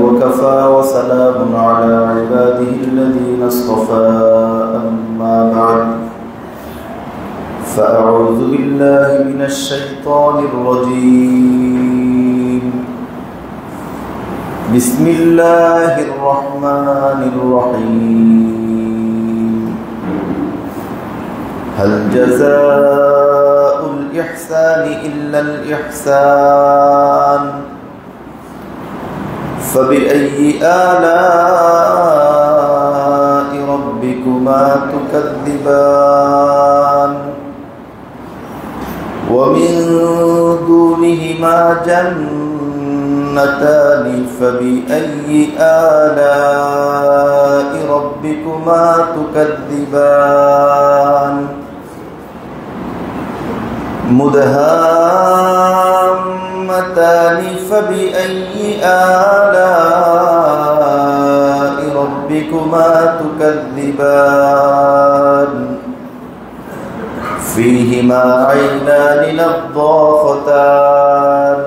وكفى وسلام على عباده الذين اصطفى أما بعد فأعوذ بالله من الشيطان الرجيم بسم الله الرحمن الرحيم هل جزاء الإحسان إلا الإحسان فبأي آلاء ربكما تكذبان ومن دونهما جنتان فبأي آلاء ربكما تكذبان مدهامتان فبأي آلاء ربكما تكذبان فيهما عينان نضاختان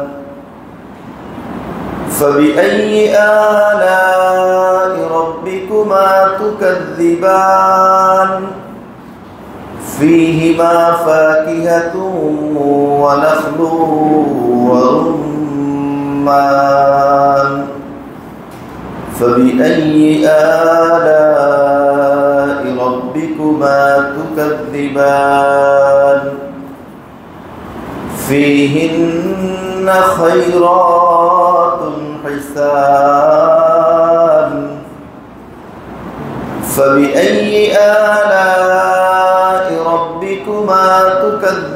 فبأي آلاء ربكما تكذبان فيهما فاكهة ونخل ورمان فبأي آلاء ربكما تكذبان فيهن خيرات حسان فبأي آلاء ربكما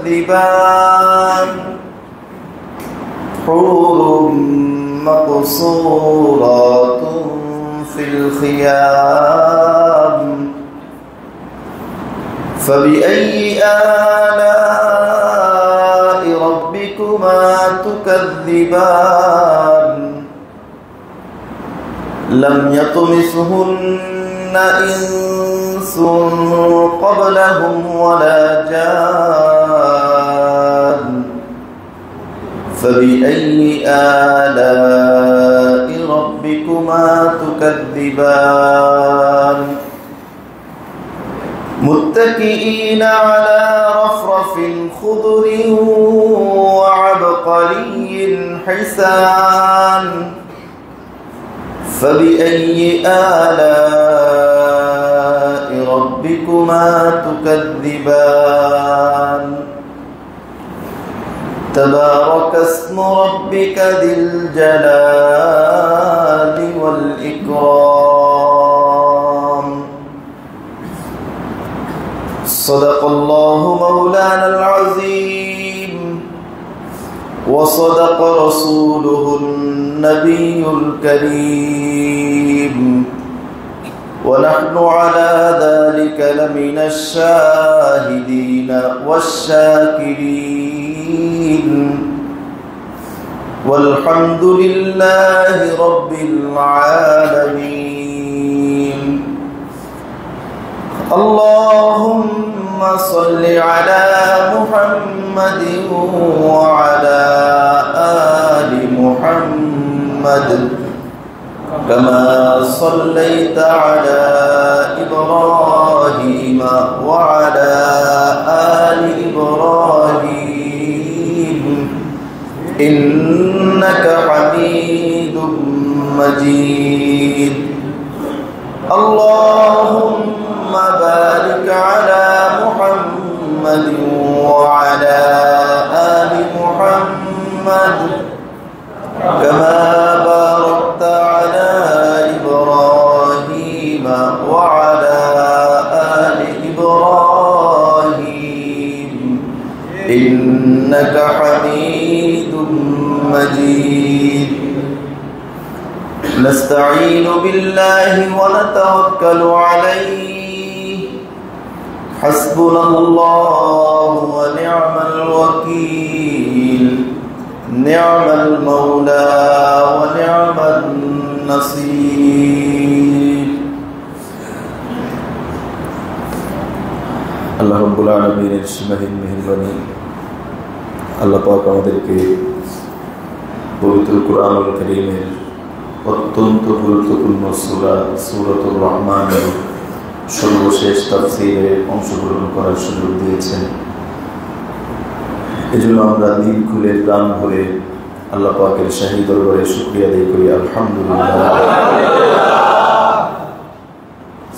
تكذبان حور مقصورات في الخيام فبأي آلاء ربكما تكذبان لم يطمثهن إنس قبلهم ولا جان فبأي آلاء ربكما تكذبان متكئين على رفرف خضر وعبقري حسان فبأي آلاء ربكما تكذبان تبارك اسم ربك ذي الجلال والإكرام صدق الله مولانا العظيم وصدق رسوله النبي الكريم ونحن على ذلك لمن الشاهدين والشاكرين والحمد لله رب العالمين اللهم صل على محمد وعلى آل محمد كما صليت على إبراهيم وعلى آل إبراهيم إنك حميد مجيد اللهم بارك على محمد وعلى آل محمد كما باركت على إبراهيم وعلى آل إبراهيم إنك حميد مجيد نستعين بالله ونتوكل عليه حسبنا الله ونعم الوكيل نعم المولى ونعم النصير আল্লাহ রাব্বুল আলামিনের সীমাহীন মেহেরবানি আল্লাহ পাক আমাদেরকে পবিত্র কুরআনুল কারীমের অত্যন্ত গুরুত্বপূর্ণ সূরা সূরাতুর রহমানের সর্বশেষ তাফসীরে অংশগ্রহণ করার সুযোগ দিয়েছেন। এজন্য আমরা দিল খুলে প্রাণ ভরে আল্লাহ পাকের শাহী দরবারে শুকরিয়া আদায় করি। আলহামদুলিল্লাহ।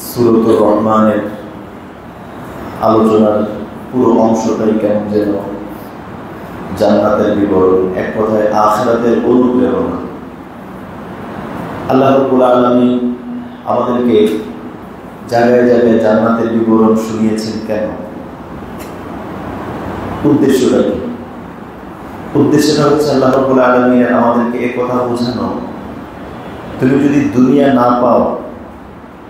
সূরাতুর রহমানের আলোচনার পুরো অংশটাই কেমন যেন জান্নাতের বিবরণ, এক কথায় আখিরাতের অনুপ্রেরণা। আল্লাহ রাব্বুল আলামিন আমাদেরকে জায়গায় জায়গায় জান্নাতের বিবরণ শুনিয়েছেন কেন? উদ্দেশ্যটা কি? উদ্দেশ্যটা হচ্ছে আল্লাহ রাব্বুল আলামিন আমাদেরকে এই কথা বোঝানো, তুমি যদি দুনিয়া না পাও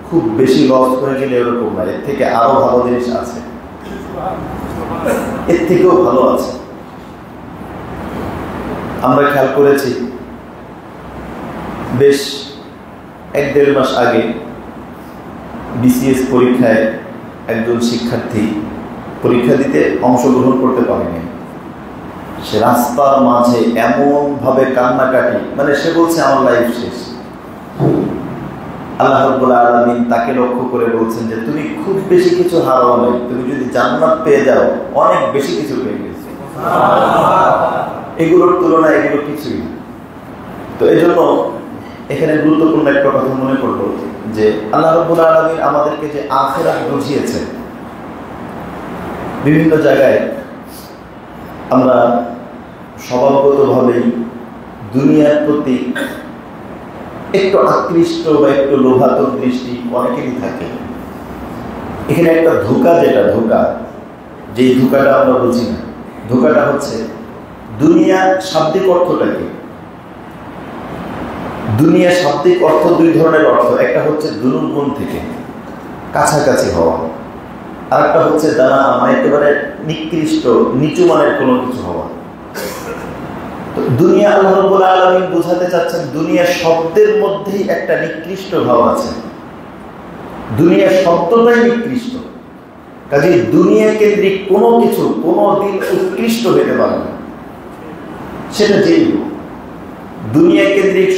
খুব বেশি লস করে গেলে এরকম না, এর থেকে আরো ভালো জিনিস আছে, এর থেকেও ভালো আছে। আমরা খেয়াল করেছি বেশ 1-1.5 মাস আগে বিসিএস পরীক্ষায় একজন শিক্ষার্থী পরীক্ষা দিতে অংশগ্রহণ করতে পারেনি। সে রাস্তার মাঝে এমন ভাবে কান্নাকাটি, মানে সে বলছে আমার লাইফ শেষ। আল্লাহ রাব্বুল আলামিন তাকে লক্ষ্য করে বলছেন যে তুমি খুব বেশি কিছু হারাও নাই, তুমি যদি জান্নাত পেয়ে যাও অনেক বেশি কিছু পেয়ে গেছো। এগুলোর তুলনায় এগুলো কিছুই না। তো এই জন্য এখানে গুরুত্বপূর্ণ একটা কথা মনে পড়লো যে আল্লাহ রাব্বুল আলামিন আমাদেরকে যে আখিরাত বুঝিয়েছেন। বিভিন্ন জায়গায় আমরা স্বভাবগতভাবেই দুনিয়ার প্রতি একটু আকৃষ্ট বা একটু লোভাতুর দৃষ্টি অনেকেরই থাকে। এখানে একটা ধোঁকা, যেটা ধোঁকা, যেই ধোঁকাটা আমরা বুঝি না। ধোঁকাটা হচ্ছে দুনিয়া শাব্দিক অর্থটা কি? দুনিয়া শাব্দিক অর্থ 2 ধরনের অর্থ। একটা হচ্ছে দুনুর গুণ থেকে কাছাকাছি হওয়া, আর একটা হচ্ছে দ্বারা আমার একেবারে নিকৃষ্ট নিচু মানের কোনো কিছু হওয়া। দুনিয়া আল্লাহ রাব্বুল আলামিন বোঝাতে চাচ্ছেন দুনিয়া শব্দের মধ্যেই একটা নিকৃষ্ট ভাব আছে। দুনিয়া শব্দটাই নিকৃষ্ট, কাজেই দুনিয়া কেন্দ্রিক কোনো কিছু কোনোদিন উৎকৃষ্ট হতে পারে না। সেটা যেই দুনিয়া কেন্দ্রিক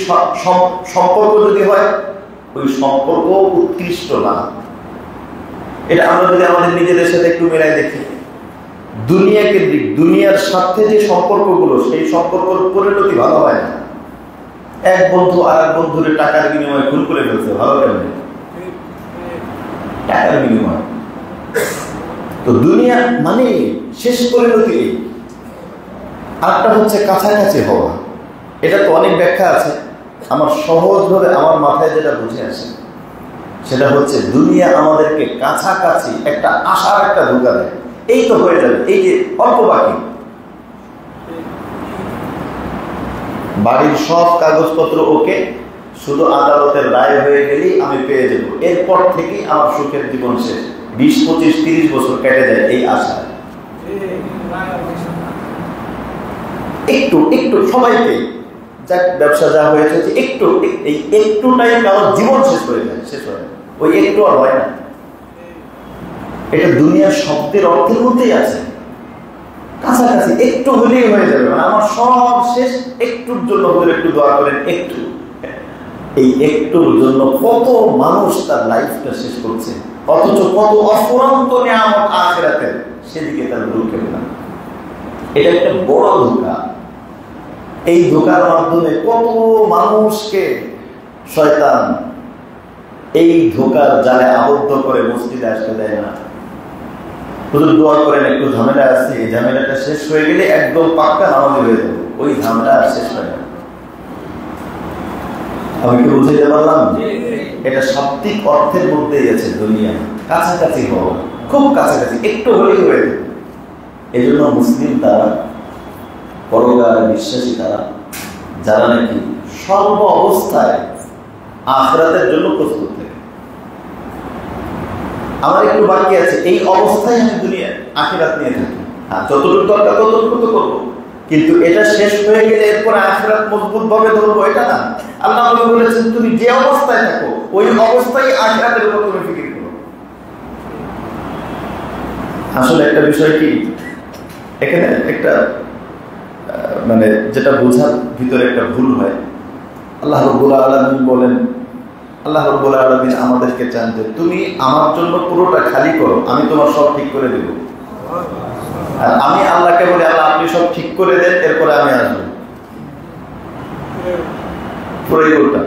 সম্পর্ক যদি হয়, ওই সম্পর্ক উৎকৃষ্ট না। এটা আমরা যদি আমাদের নিজেদের সাথে একটু মেলায় দেখি, দুনিয়া কেন্দ্রিক দুনিয়ার সাথে যে সম্পর্কগুলো, সেই সম্পর্কের পরিণতি ভালো হয় না। এক বন্ধু আর এক বন্ধুরে টাকার বিনিময়ে খুন করে ফেলছে, ভালো কেমন? টাকার বিনিময়। তো দুনিয়া মানে শেষ পরিণতি। আরেকটা হচ্ছে কাছাকাছি হওয়া। এটা তো অনেক ব্যাখ্যা আছে, আমার সহজভাবে আমার মাথায় যেটা বুঝে আসে সেটা হচ্ছে দুনিয়া আমাদেরকে কাছাকাছি একটা আশার একটা ধোঁকা দেয়। এই তো হয়ে যাবে, এই যে অল্প বাকি, বাড়ির সব কাগজপত্র ওকে, শুধু আদালতের রায় হয়ে গেলেই আমি পেয়ে যাব, এরপর থেকেই আমার সুখের জীবন শেষ। 20, 25, 30 বছর কেটে যায় এই আশা। একটু একটু সবাইকে যাক ব্যবসা যা হয়েছে একটু, এই একটুটাই কারোর জীবন শেষ হয়ে যায়, শেষ হয়। ওই একটু আর হয় না। এটা দুনিয়ার শব্দের অর্থের মধ্যেই আছে, কাছাকাছি একটু হলেই হয়ে যাবে, মানে আমার সব শেষ, একটুর জন্য হলে একটু দোয়া করেন। একটু, এই একটুর জন্য কত মানুষ তার লাইফটা শেষ করছে, অথচ কত অফুরন্ত নিয়ামত আখিরাতের সেদিকে তার রুখে না। এটা একটা বড় ধোঁকা। এই ধোঁকার মাধ্যমে কত মানুষকে শয়তান এই ধোঁকার জালে আবদ্ধ করে মসজিদে আসতে দেয় না। হুজুর দোয়া করেন, একটু ঝামেলা আছে, এই ঝামেলাটা শেষ হয়ে গেলে একদম পাক্কা নামাজি হয়ে যাবে। ওই ঝামেলা আর শেষ হয় না। আমি কি বুঝাইতে পারলাম? এটা শাব্দিক অর্থের মধ্যেই আছে দুনিয়া, কাছাকাছি হওয়া, খুব কাছাকাছি, একটু হলেই হয়ে যাবে। এই জন্য মুসলিম তারা, পরকালে বিশ্বাসী তারা, যারা নাকি সর্ব অবস্থায় আখিরাতের জন্য প্রস্তুত থাকে। আমার একটু বাকি আছে, এই অবস্থায় আমি দুনিয়া আখিরাত নিয়ে থাকি। হ্যাঁ, যতটুকু দরকার ততটুকু তো করবো, কিন্তু এটা শেষ হয়ে গেলে এরপরে আখিরাত মজবুত ভাবে ধরবো, এটা না। আল্লাহ বলেছেন তুমি যে অবস্থায় থাকো ওই অবস্থায় আখিরাতের উপর তুমি ফিকির করো। আসলে একটা বিষয় কি, এখানে একটা মানে যেটা বোঝার ভিতরে একটা ভুল হয়, আল্লাহ রাব্বুল আলামিন বলেন, আল্লাহ রাব্বুল আলামিন আমাদেরকে চান যে তুমি আমার জন্য পুরোটা খালি করো, আমি তোমার সব ঠিক করে দেব। আর আমি আল্লাহকে বলি, আল্লাহ আপনি সব ঠিক করে দেন, এরপরে আমি আসবো। পুরোই উল্টা,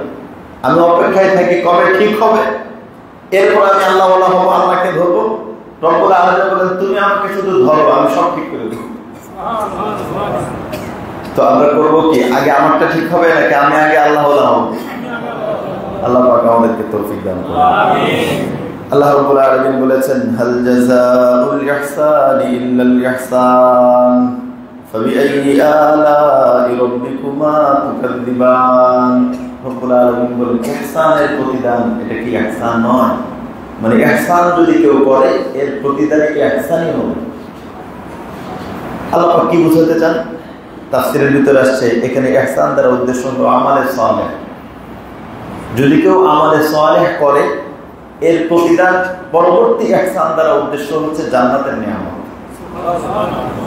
আমি অপেক্ষায় থাকি কবে ঠিক হবে, এরপর আমি আল্লাহ ওয়ালা হবো, আল্লাহকে ধরবো। রব্বুল আলামিন বলেন তুমি আমাকে শুধু ধরো, আমি সব ঠিক করে দেব। তো আমরা করবো কি, আগে আমারটা ঠিক হবে নাকি আমি আগে আল্লাহ ওয়ালা হবো? আল্লাহ পাক আমাদেরকে তৌফিক দান করুন, আমিন। আল্লাহ রাব্বুল আলামিন বলেছেন, হাল জাযাউল ইহসানি ইল্লাল ইহসান ফাবিআইয়ি আলাই রাব্বিকুমা তুকাযযিবান। রব্বুল আলামিন বলেন ইহসানের প্রতিদান, এটা কি ইহসান নয়? মানে ইহসান যদি কেউ করে এর প্রতিদান কি ইহসানই হবে? আল্লাহ পাক কি বুঝাতে চান? তাফসীরের ভিতরে আসছে এখানে ইহসান দ্বারা উদ্দেশ্য হলো আমালে সালেহ। যদি কেউ আমালে সালেহ করে এর প্রতিদান পরবর্তী ইহসান দ্বারা উদ্দেশ্য হচ্ছে জান্নাতের নিয়ামত।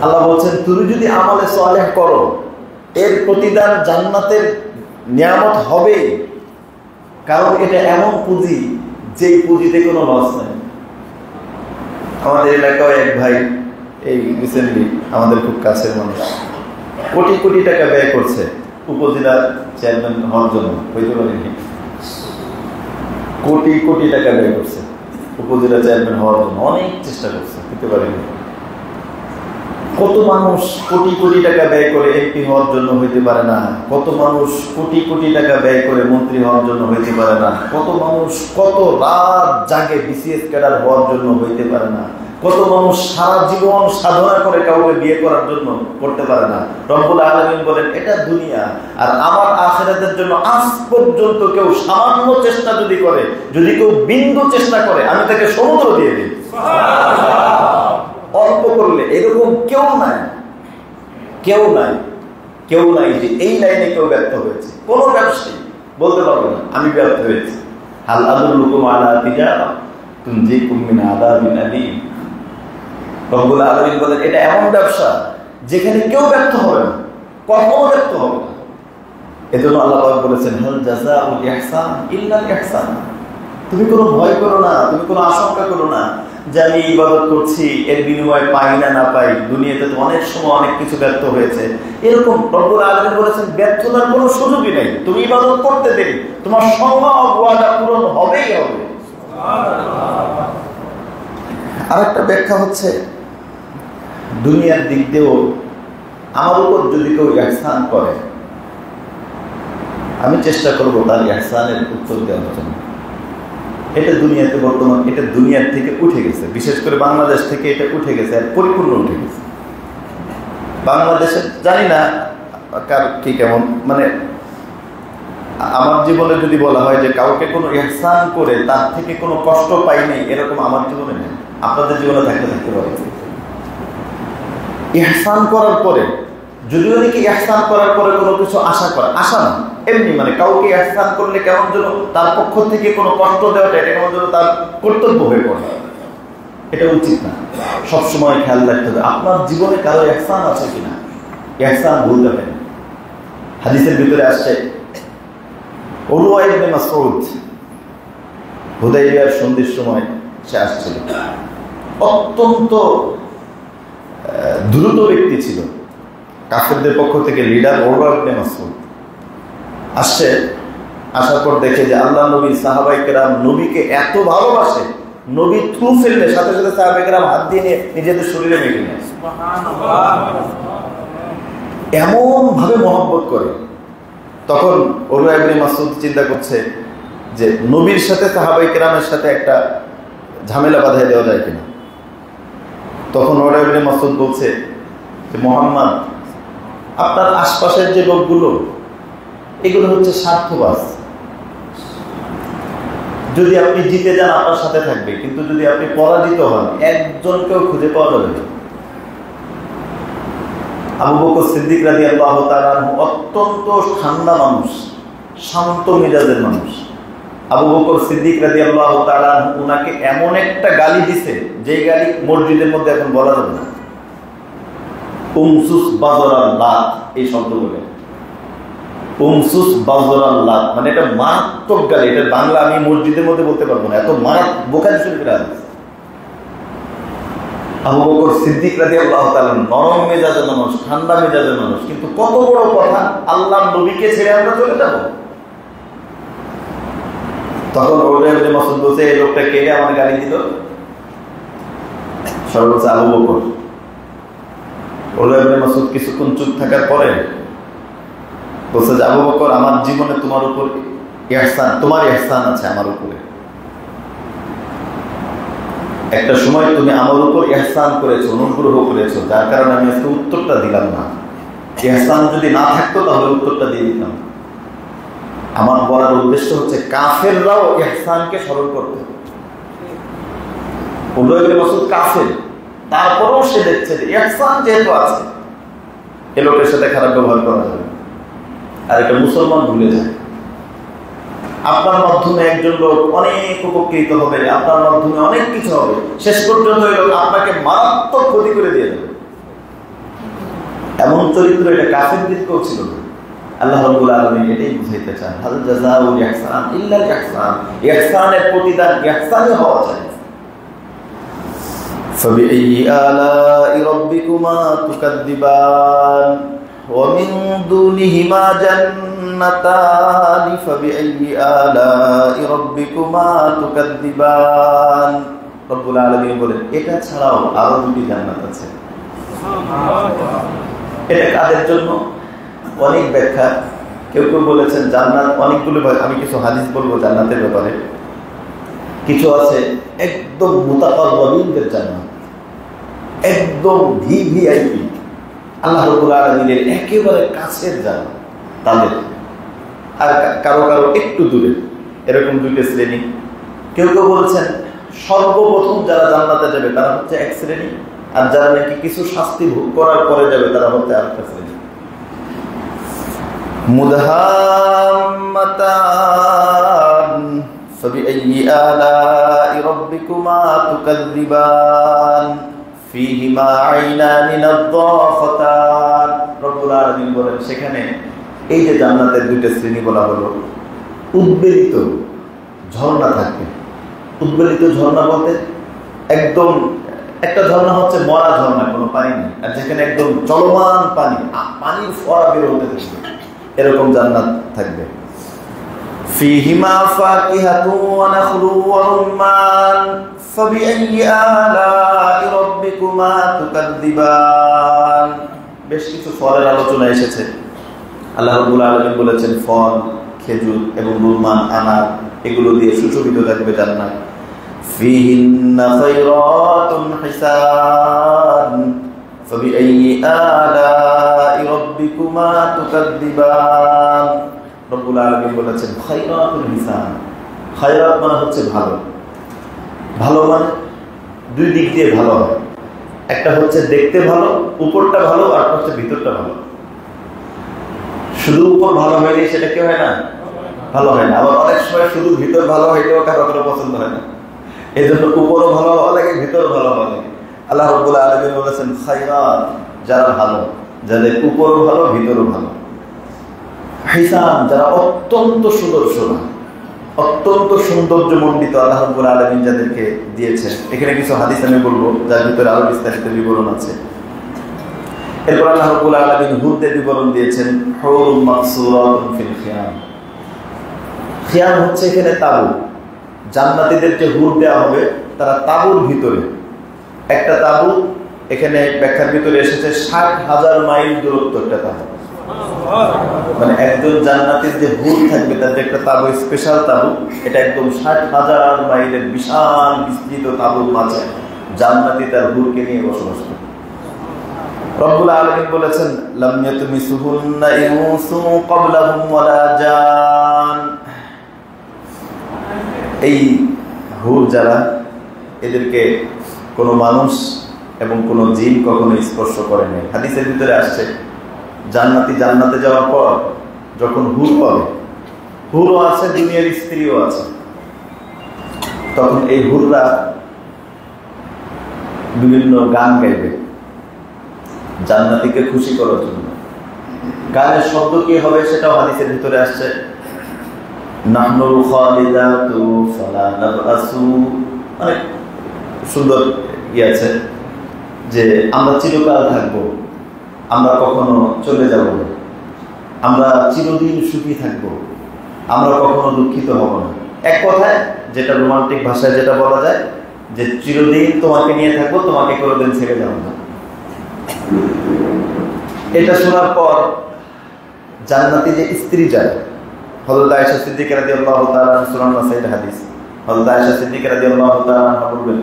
আল্লাহ বলছেন তুমি যদি আমলে সালেহ করো এর প্রতিদান জান্নাতের নিয়ামত হবে, কারণ এটা এমন পুঁজি যেই পুঁজিতে কোনো লস নেই। আমাদের এলাকায় এক ভাই এই রিসেন্টলি, আমাদের খুব কাছের মানুষ, কোটি কোটি টাকা ব্যয় করছে উপজেলার চেয়ারম্যান হওয়ার জন্য, হইতে পারেনি। কোটি কোটি টাকা ব্যয় করছে উপজেলা চেয়ারম্যান হওয়ার জন্য, অনেক চেষ্টা করছে, হতে পারেনি। কত মানুষ কোটি কোটি টাকা ব্যয় করে এমপি হওয়ার জন্য হইতে পারে না, কত মানুষ কোটি কোটি টাকা ব্যয় করে মন্ত্রী হওয়ার জন্য হইতে পারে না, কত মানুষ কত রাত জাগে বিসিএস ক্যাডার হওয়ার জন্য হইতে পারে না, কত মানুষ সারা জীবন সাধনা করে কাউকে বিয়ে করার জন্য করতে পারে না। রব্বুল আলামিন বলেন এটা দুনিয়া, আর আমার আখিরাতের জন্য আজ পর্যন্ত কেউ সামান্য চেষ্টা যদি করে, যদি কেউ বিন্দু চেষ্টা করে, আমি তাকে সমুদ্র দিয়ে দিই। অল্প করলে এরকম কেউ নাই, কেউ নাই, কেউ নাই যে এই লাইনে কেউ ব্যর্থ হয়েছে। কোন ব্যবসায়ী বলতে পারবে না আমি ব্যর্থ হয়েছি। হাল আদুল্লুকুম আলা তিজারা তুনজিকুম মিন আযাবিন আলীম। রব্বুল আলামিন বলেন এটা এমন ব্যবসা যেখানে কেউ ব্যর্থ হবে না, কখনো ব্যর্থ হবে না। এজন্য আল্লাহ পাক বলেছেন হাল জাযাউল ইহসান ইল্লাল ইহসান। তুমি কোনো ভয় করো না, তুমি কোনো আশঙ্কা করো না যে আমি ইবাদত করছি এর বিনিময়ে পাই না না পাই, দুনিয়াতে তো অনেক সময় অনেক কিছু ব্যর্থ হয়েছে। এরকম রব্বুল আলামিন বলেছেন ব্যর্থতার কোনো সুযোগই নেই। তুমি ইবাদত করতে দেরি, তোমার সম্ভব ওয়াদা পূরণ হবেই হবে। আরেকটা ব্যাখ্যা হচ্ছে দুনিয়ার দিক দিয়েও আমার উপর যদি কেউ ইহসান করে, আমি চেষ্টা করবো তার ইহসানের উত্তর দেওয়ার জন্য। এটা দুনিয়াতে বর্তমান, এটা দুনিয়ার থেকে উঠে গেছে, বিশেষ করে বাংলাদেশ থেকে এটা উঠে গেছে, আর পরিপূর্ণ উঠে গেছে। বাংলাদেশে জানি না কার কি কেমন, মানে আমার জীবনে যদি বলা হয় যে কাউকে কোনো ইহসান করে তার থেকে কোনো কষ্ট পাইনি, এরকম আমার জীবনে নেই। আপনাদের জীবনে থাকতে পারে। ইহসান করার পরে যদিও নাকি ইহসান করার পরে কোনো কিছু আশা করে, আশা না, এমনি মানে কাউকে ইহসান করলে কেমন যেন তার পক্ষ থেকে কোনো কষ্ট দেওয়াটা এটা কেমন যেন তার কর্তব্য হয়ে পড়ে। এটা উচিত না। সবসময় খেয়াল রাখতে হবে আপনার জীবনে কারো ইহসান আছে কিনা, ইহসান ভুলতে হবে। হাদিসের ভিতরে আসছে উরওয়া ইবনে মাসউদ হুদাইবিয়ার সন্ধির সময় সে আসছিল। অত্যন্ত দ্রুত ব্যক্তি ছিল, কাফেরদের পক্ষ থেকে লিডার উরওয়া ইবনে মাসউদ আসছে। আসার পর দেখে যে আল্লাহ নবী সাহাবায়ে কেরাম নবীকে এত ভালোবাসে, নবী থু ফেললে সাথে সাথে সাহাবায়ে কেরাম হাত দিয়ে নিয়ে নিজেদের শরীরে মেখে নেয়, এমন ভাবে মহব্বত করে। তখন উরওয়া ইবনে মাসউদ চিন্তা করছে যে নবীর সাথে সাহাবায়ে কেরামের সাথে একটা ঝামেলা বাঁধাই দেওয়া যায় কিনা। তখন উরওয়া ইবনে মাসউদ বলছে যে মুহাম্মদ, আপনার আশপাশের যে লোকগুলো এগুলো হচ্ছে স্বার্থবাজ। যদি আপনি জিতে যান আপনার সাথে থাকবে, কিন্তু যদি আপনি পরাজিত হন একজনকেও খুঁজে পাওয়া যাবে না। আবু বকর সিদ্দিক রাদিয়াল্লাহু তাআলা অত্যন্ত ঠান্ডা মানুষ, শান্ত মেজাজের মানুষ। আবু বকর সিদ্দিক রাদিয়াল্লাহু তাআলা উনাকে এমন একটা গালি দিছে যে গালি মসজিদের মধ্যে এখন বলা যাবে না। উমসুস বাজরাল্লাহ এই শব্দ বলে উমসুস বাজরাল্লাহ, মানে এটা মারাত্মক গালি। এটা বাংলা আমি মসজিদের মধ্যে বলতে পারবো না, এত মারাত্মক। বুখারী শরীফের হাদিস। আবু বকর সিদ্দিক রাদিয়াল্লাহু তাআলা নরম মেজাজের মানুষ, ঠান্ডা মেজাজের মানুষ, কিন্তু কত বড় কথা, আল্লাহর নবীকে ছেড়ে আমরা চলে যাব। তখন ইবনে মাসউদ বলছে, এই লোকটা কে আমার গালি দিল? সর্বোচ্চ আবু বকর। ইবনে মাসউদ কিছুক্ষণ চুপ থাকার পরে বলছে যে, আবু বকর, আমার জীবনে তোমার উপর ইহসান, তোমার ইহসান আছে আমার উপরে। একটা সময় তুমি আমার উপর ইহসান করেছো, অনুগ্রহ করেছো, যার কারণে আমি আজকে উত্তরটা দিলাম না। ইহসান যদি না থাকতো তাহলে উত্তরটা দিয়ে দিতাম। আমার বলার উদ্দেশ্য হচ্ছে কাফেররাও ইহসানকে স্মরণ করতে। ইবনে মাসউদ কাফের, তারপরেও সে দেখছে যে ইহসান যেহেতু আছে, এ লোকের সাথে খারাপ ব্যবহার করা যাবে। আর এটা মুসলমান ভুলে যায়। আপনার মাধ্যমে একজন লোক অনেক উপকৃত হবে, আপনার মাধ্যমে অনেক কিছু হবে, শেষ পর্যন্ত এই লোক আপনাকে মারাত্মক ক্ষতি করে দিয়ে দেবে। এমন চরিত্র এটা কাফেরদেরকেও ছিল না। আল্লাহ রাব্বুল আলামিন এটাই বুঝাইতে চান, হাল জাযাউল ইহসান ইল্লাল ইহসান। ইহসানের প্রতিদান ইহসানই হওয়া চাই। ফাবিআইয়ি আলাই রাব্বিকুমা তুকাদ্দিবান ওয়া মিন দুনিহিমা জান্নাতান ফাবিআইয়ি আলাই রাব্বিকুমা তুকাদ্দিবান। রব্বুল আলামিন বলেন, এটা ছাড়াও আরো দুটি জান্নাত আছে। এটা কাদের জন্য? অনেক ব্যাখ্যা। কেউ কেউ বলেছেন জান্নাত অনেকগুলো, আমি কিছু হাদিস বলবো জান্নাতের ব্যাপারে। কিছু আছে একদম মুতাকাররাবিনদের জান্নাত, একদম ভিভিআইপি, আল্লাহ রাব্বুল আলামিনের একেবারে কাছের জান্নাত তাদের। আর কারো কারো একটু দূরে, এরকম দুইটা শ্রেণী। কেউ কেউ বলছেন সর্বপ্রথম যারা জান্নাতে যাবে তারা হচ্ছে এক শ্রেণী, আর যারা নাকি কিছু শাস্তি ভোগ করার পরে যাবে তারা হচ্ছে আরেকটা শ্রেণী। মুদহাম্মাতান ফাবিআইয়ি আলাই রাব্বিকুমা তুকাযযিবান ফীহিমা আইনানি নাযযাফাতান। রব্বুল আলামিন বলেন, সেখানে এই যে জান্নাতের দুইটা শ্রেণী বলা হলো, উদ্বেলিত ঝর্ণা থাকবে। উদ্বেলিত ঝর্ণা বলতে একদম একটা ঝর্ণা হচ্ছে মরা ঝর্ণা, কোনো পানি নেই, আর যেখানে একদম চলমান পানি, পানির ফোয়ারা বের হতে থাকবে, এরকম জান্নাত থাকবে। ফীহিমা ফাকিহাতুন ওয়া নাখলুন ওয়া রুম্মান ফাবিআইয়ি আলাই রাব্বিকুমা তুকাযযিবান। বেশ কিছু ফলের আলোচনা এসেছে। আল্লাহ রাব্বুল আলামিন বলেছেন, ফল, খেজুর এবং রুম্মান, আনার, এগুলো দিয়ে সুশোভিত থাকবে জান্নাত। ফীহিন্না খায়রাতুন হিসান ফাবিআইয়ি আলাই রাব্বিকুমা তুকাযযিবান। রব্বুল আলামিন বলেছেন খায়রাতুন হিসান। খায়রাত মানে হচ্ছে ভালো। ভালো মানে দুই দিক দিয়ে ভালো হয়। একটা হচ্ছে দেখতে ভালো, উপরটা ভালো, আর হচ্ছে ভিতরটা ভালো। শুধু উপর ভালো হয়নি সেটা কি হয় না? ভালো হয় না। আবার অনেক সময় শুধু ভিতর ভালো হইলেও কারো কারো পছন্দ হয় না। এই জন্য উপরও ভালো হওয়া লাগে, ভিতর ভালো হওয়া লাগে। আল্লাহ রাব্বুল আলামিন বলেছেন খায়রাত, যারা ভালো, যাদের উপরও ভালো, ভিতরও ভালো। হিসান, যারা অত্যন্ত সুদর্শন, অত্যন্ত সৌন্দর্যমণ্ডিত আল্লাহ রাব্বুল আলামিন যাদেরকে দিয়েছেন। এখানে কিছু হাদিস আমি বলবো, যার ভিতরে আরো বিস্তারিত বিবরণ আছে। এরপর আল্লাহ রাব্বুল আলামিন হুরদের বিবরণ দিয়েছেন, হুরুম মাকসুরাতুন ফিল খিয়াম। খিয়াম হচ্ছে এখানে তাবু। জান্নাতীদের যে হুর দেওয়া হবে তারা তাবুর ভিতরে, একটা তাবু, এখানে ব্যাখ্যার ভিতরে এসেছে 60,000 মাইল দূরত্ব একটা তাবু। মানে একজন জান্নাতীর যে হুর থাকবে তার যে একটা তাবু, স্পেশাল তাবু, এটা একদম 60,000 মাইলের বিশাল বিস্তৃত তাবুর মাঝে জান্নাতী তার হুরকে নিয়ে বসবাস করে। রব্বুল আলামিন বলেছেন, লাম ইয়াতমিসুহুন্না ইনসু ক্বাবলাহুম ওয়ালা জান। এই হুর যারা, এদেরকে কোনো মানুষ এবং কোনো জিন কখনো স্পর্শ করে নাই। হাদিসের ভিতরে আসছে, জান্নাতি জান্নাতে যাওয়ার পর যখন হুর পাবে, হুরও আছে, দুনিয়ার স্ত্রীও আছে, তখন এই হুররা বিভিন্ন গান গাইবে জান্নাতীকে খুশি করার জন্য। গানের শব্দ কি হবে সেটাও হাদিসের ভিতরে আসছে। নাহনুল খালিদাতু ফালা নাবআসু, অনেক সুন্দর আছে যে আমরা চিরকাল থাকবো, আমরা কখনো চলে যাব না, আমরা চিরদিন সুখী থাকবো, আমরা কখনো দুঃখিত হব না। এক কথায় যেটা রোমান্টিক ভাষায় যেটা বলা যায় যে চিরদিন তোমাকে নিয়ে থাকবো, তোমাকে কোনোদিন ছেড়ে যাবো না। এটা শোনার পর জান্নাতি যে স্ত্রী যায়, হযরত আয়েশা সিদ্দিকা রাদিয়াল্লাহু তাআলা সুনান নাসাইর হাদিস, হযরত আয়েশা সিদ্দিকা রাদিয়াল্লাহু তাআলা বলবেন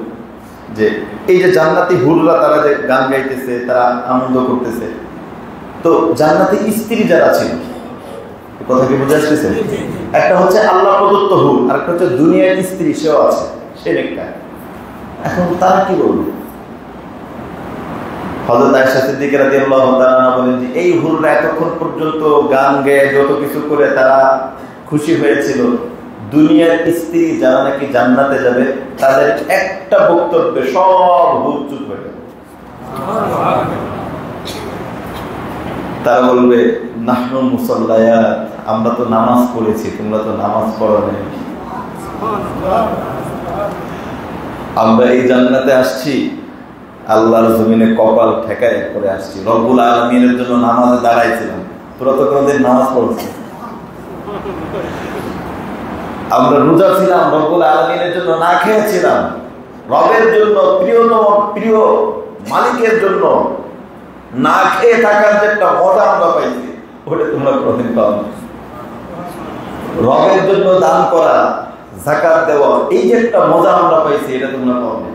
যে এই যে জান্নাতি হুররা তারা যে গান গাইতেছে, তারা আনন্দ করতেছে, তো জান্নাতি স্ত্রী যারা ছিল, কথা কি বুঝে আসতেছে? একটা হচ্ছে আল্লাহ প্রদত্ত হুর, আর একটা হচ্ছে দুনিয়ার স্ত্রী, সেও আছে, সে নেককার। এখন তারা কি বলবে? হযরত আয়েশা সিদ্দিকা রাদিয়াল্লাহু তাআলা বলেন যে এই হুররা এতক্ষণ পর্যন্ত গান গেয়ে যত কিছু করে তারা খুশি হয়েছিল, দুনিয়ার স্ত্রী যারা নাকি জান্নাতে যাবে তাদের একটা বক্তব্যে সব হুর চুপ হয়ে যাবে। তারা বলবে নাহনুল মুসাল্লায়াত, আমরা তো নামাজ পড়েছি, তোমরা তো নামাজ পড়ো নাই। আমরা এই জান্নাতে আসছি আল্লাহর জমিনে কপাল ঠেকায় করে আসছি, রব্বুল আলামিনের জন্য নামাজে দাঁড়াইছিলাম, তোরা তো কোনোদিন নামাজ পড়ছি। আমরা রোজা ছিলাম, রব্বুল আলামিনের জন্য না খেয়েছিলাম, রবের জন্য, প্রিয় মালিকের জন্য না খেয়ে থাকার যে একটা মজা আমরা পাইছি, ওটা তোমরা কোনোদিন পাও না। রবের জন্য দান করা, যাকাত দেওয়া, এই যে একটা মজা আমরা পাইছি, এটা তোমরা পাও না।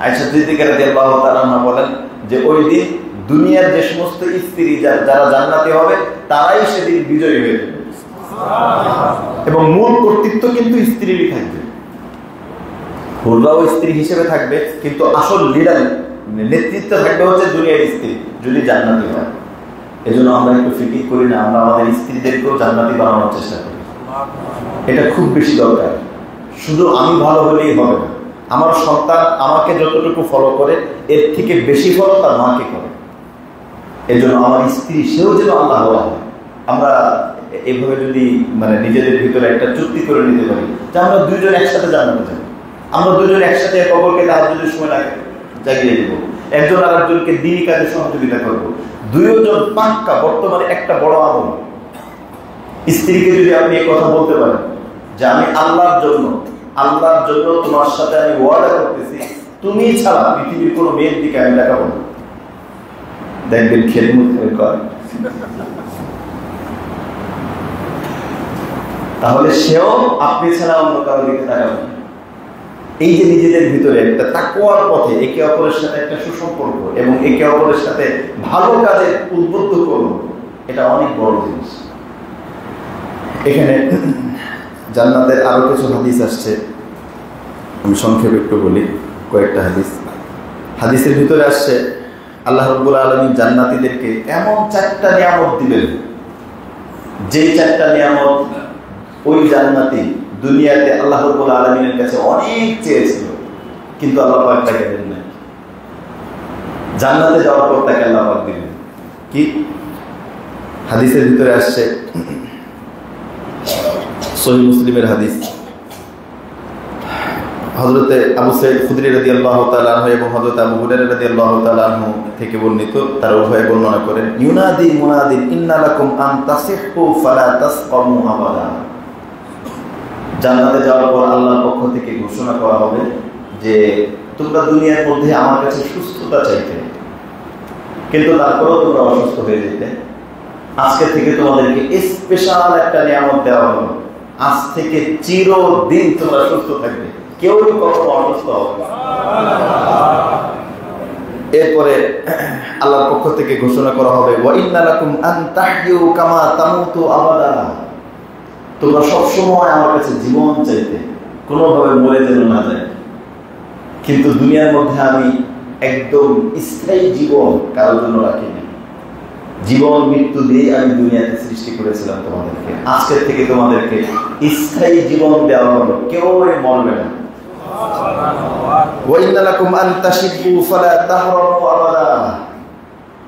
আয়েশা সিদ্দিকা রাদিয়াল্লাহু তাআলা বলেন যে ওই দিন দুনিয়ার যে সমস্ত স্ত্রী যারা জান্নাতি হবে তারাই সেদিন বিজয়ী হয়ে যাবে, এবং মূল কর্তৃত্ব কিন্তু স্ত্রীরই থাকবে। হুররাও স্ত্রী হিসেবে থাকবে, কিন্তু আসল লিডার, নেতৃত্ব থাকবে হচ্ছে দুনিয়ার স্ত্রী, যদি জান্নাতি হয়। এজন্য আমরা একটু ফিকির করি না, আমরা আমাদের স্ত্রীদেরকেও জান্নাতি বানানোর চেষ্টা করি। এটা খুব বেশি দরকার। শুধু আমি ভালো হলেই হবে না, আমার সন্তান আমাকে যতটুকু ফলো করে এর থেকে বেশি ফলো তার মাকে করে। এজন্য আমার স্ত্রী সেও যেন আল্লাহ হয়। আমরা এভাবে যদি নিজেদের ভিতরে একটা চুক্তি করে নিতে পারি যে আমরা দুইজন একসাথে জান্নাতে যাব, আমরা দুজন একসাথে কবরকে তাহাজ্জুদের সময় জাগিয়ে দেব, একজন আর একজনকে দ্বীনি কাজে সহযোগিতা করবো, দুইজন পাক্কা। বর্তমানে একটা বড় আমল, স্ত্রীকে যদি আপনি এই কথা বলতে পারেন যে আমি আল্লাহর জন্য তোমার সাথে আমি ওয়াদা করতেছি, তুমি ছাড়া পৃথিবীর কোনো মেয়ের দিকে আমি দেখাবো না, দেখবেন খেদমত করে, তাহলে সেও আপনি ছাড়া অন্য কারোর দিকে তাকাবে না। এই যে নিজেদের ভিতরে একটা তাকওয়ার পথে একে অপরের সাথে একটা সুসম্পর্ক এবং একে অপরের সাথে ভালো কাজে উদ্বুদ্ধ করুন, এটা অনেক বড় জিনিস। এখানে জান্নাতের আরো কিছু হাদিস আসছে, আমি সংক্ষেপে একটু বলি কয়েকটা হাদিস। হাদিসের ভিতরে আসছে আল্লাহ রাব্বুল আলামিন জান্নাতীদেরকে এমন 4টা নিয়ামত দিবেন, যে 4টা নিয়ামত ওই জান্নাতি দুনিয়াতে আল্লাহ রাব্বুল আলামিনের কাছে অনেক চেয়েছিল, কিন্তু আল্লাহ পাক তাকে দেন না। জান্নাতে যাওয়ার পর তাকে আল্লাহ পাক দিলেন কি? হাদিসের ভিতরে আসছে, সহিহ মুসলিমের হাদিস, হযরতে আবু সাঈদ খুদরি রাদিয়াল্লাহু তাআলা আনহু এবং হযরত আবু হুরায়রা রাদিয়াল্লাহু তাআলা আনহু থেকে বর্ণিত, তারা উভয়ে বর্ণনা করেন, ইউনাদি মুনাদিন ইন্না লাকুম আন তাসিহু ফালা তাসকামু আবাদা। জান্নাতে যাওয়ার পর আল্লাহর পক্ষ থেকে ঘোষণা করা হবে যে তোমরা দুনিয়ার মধ্যে আমার কাছে সুস্থতা চাইতে, কিন্তু তারপরেও তোমরা অসুস্থ হয়ে যেতে, আজকে থেকে তোমাদেরকে স্পেশাল একটা নিয়ামত দেওয়া হলো, আজ থেকে চিরদিন তোমরা সুস্থ থাকবে, কেউ কখনো অসুস্থ হবে না। এরপরে আল্লাহর পক্ষ থেকে ঘোষণা করা হবে, ওয়া ইন্না লাকুম আন তাহইউ কামা তামুতু আবাদা। তোমরা সবসময় আমার কাছে জীবন চাইতে, কোনোভাবে মরে যেন না যায়, কিন্তু দুনিয়ার মধ্যে আমি একদম স্থায়ী জীবন কারোর জন্য রাখিনি। জীবন মৃত্যু দিয়ে আমি দুনিয়াতে সৃষ্টি করেছিলাম তোমাদেরকে, আজকের থেকে তোমাদেরকে স্থায়ী জীবন দেওয়া হলো, কেউ মরবে না। ওয়া ইন্না লাকুম আন তাশিবু ফালা তাহরামু আবাদা।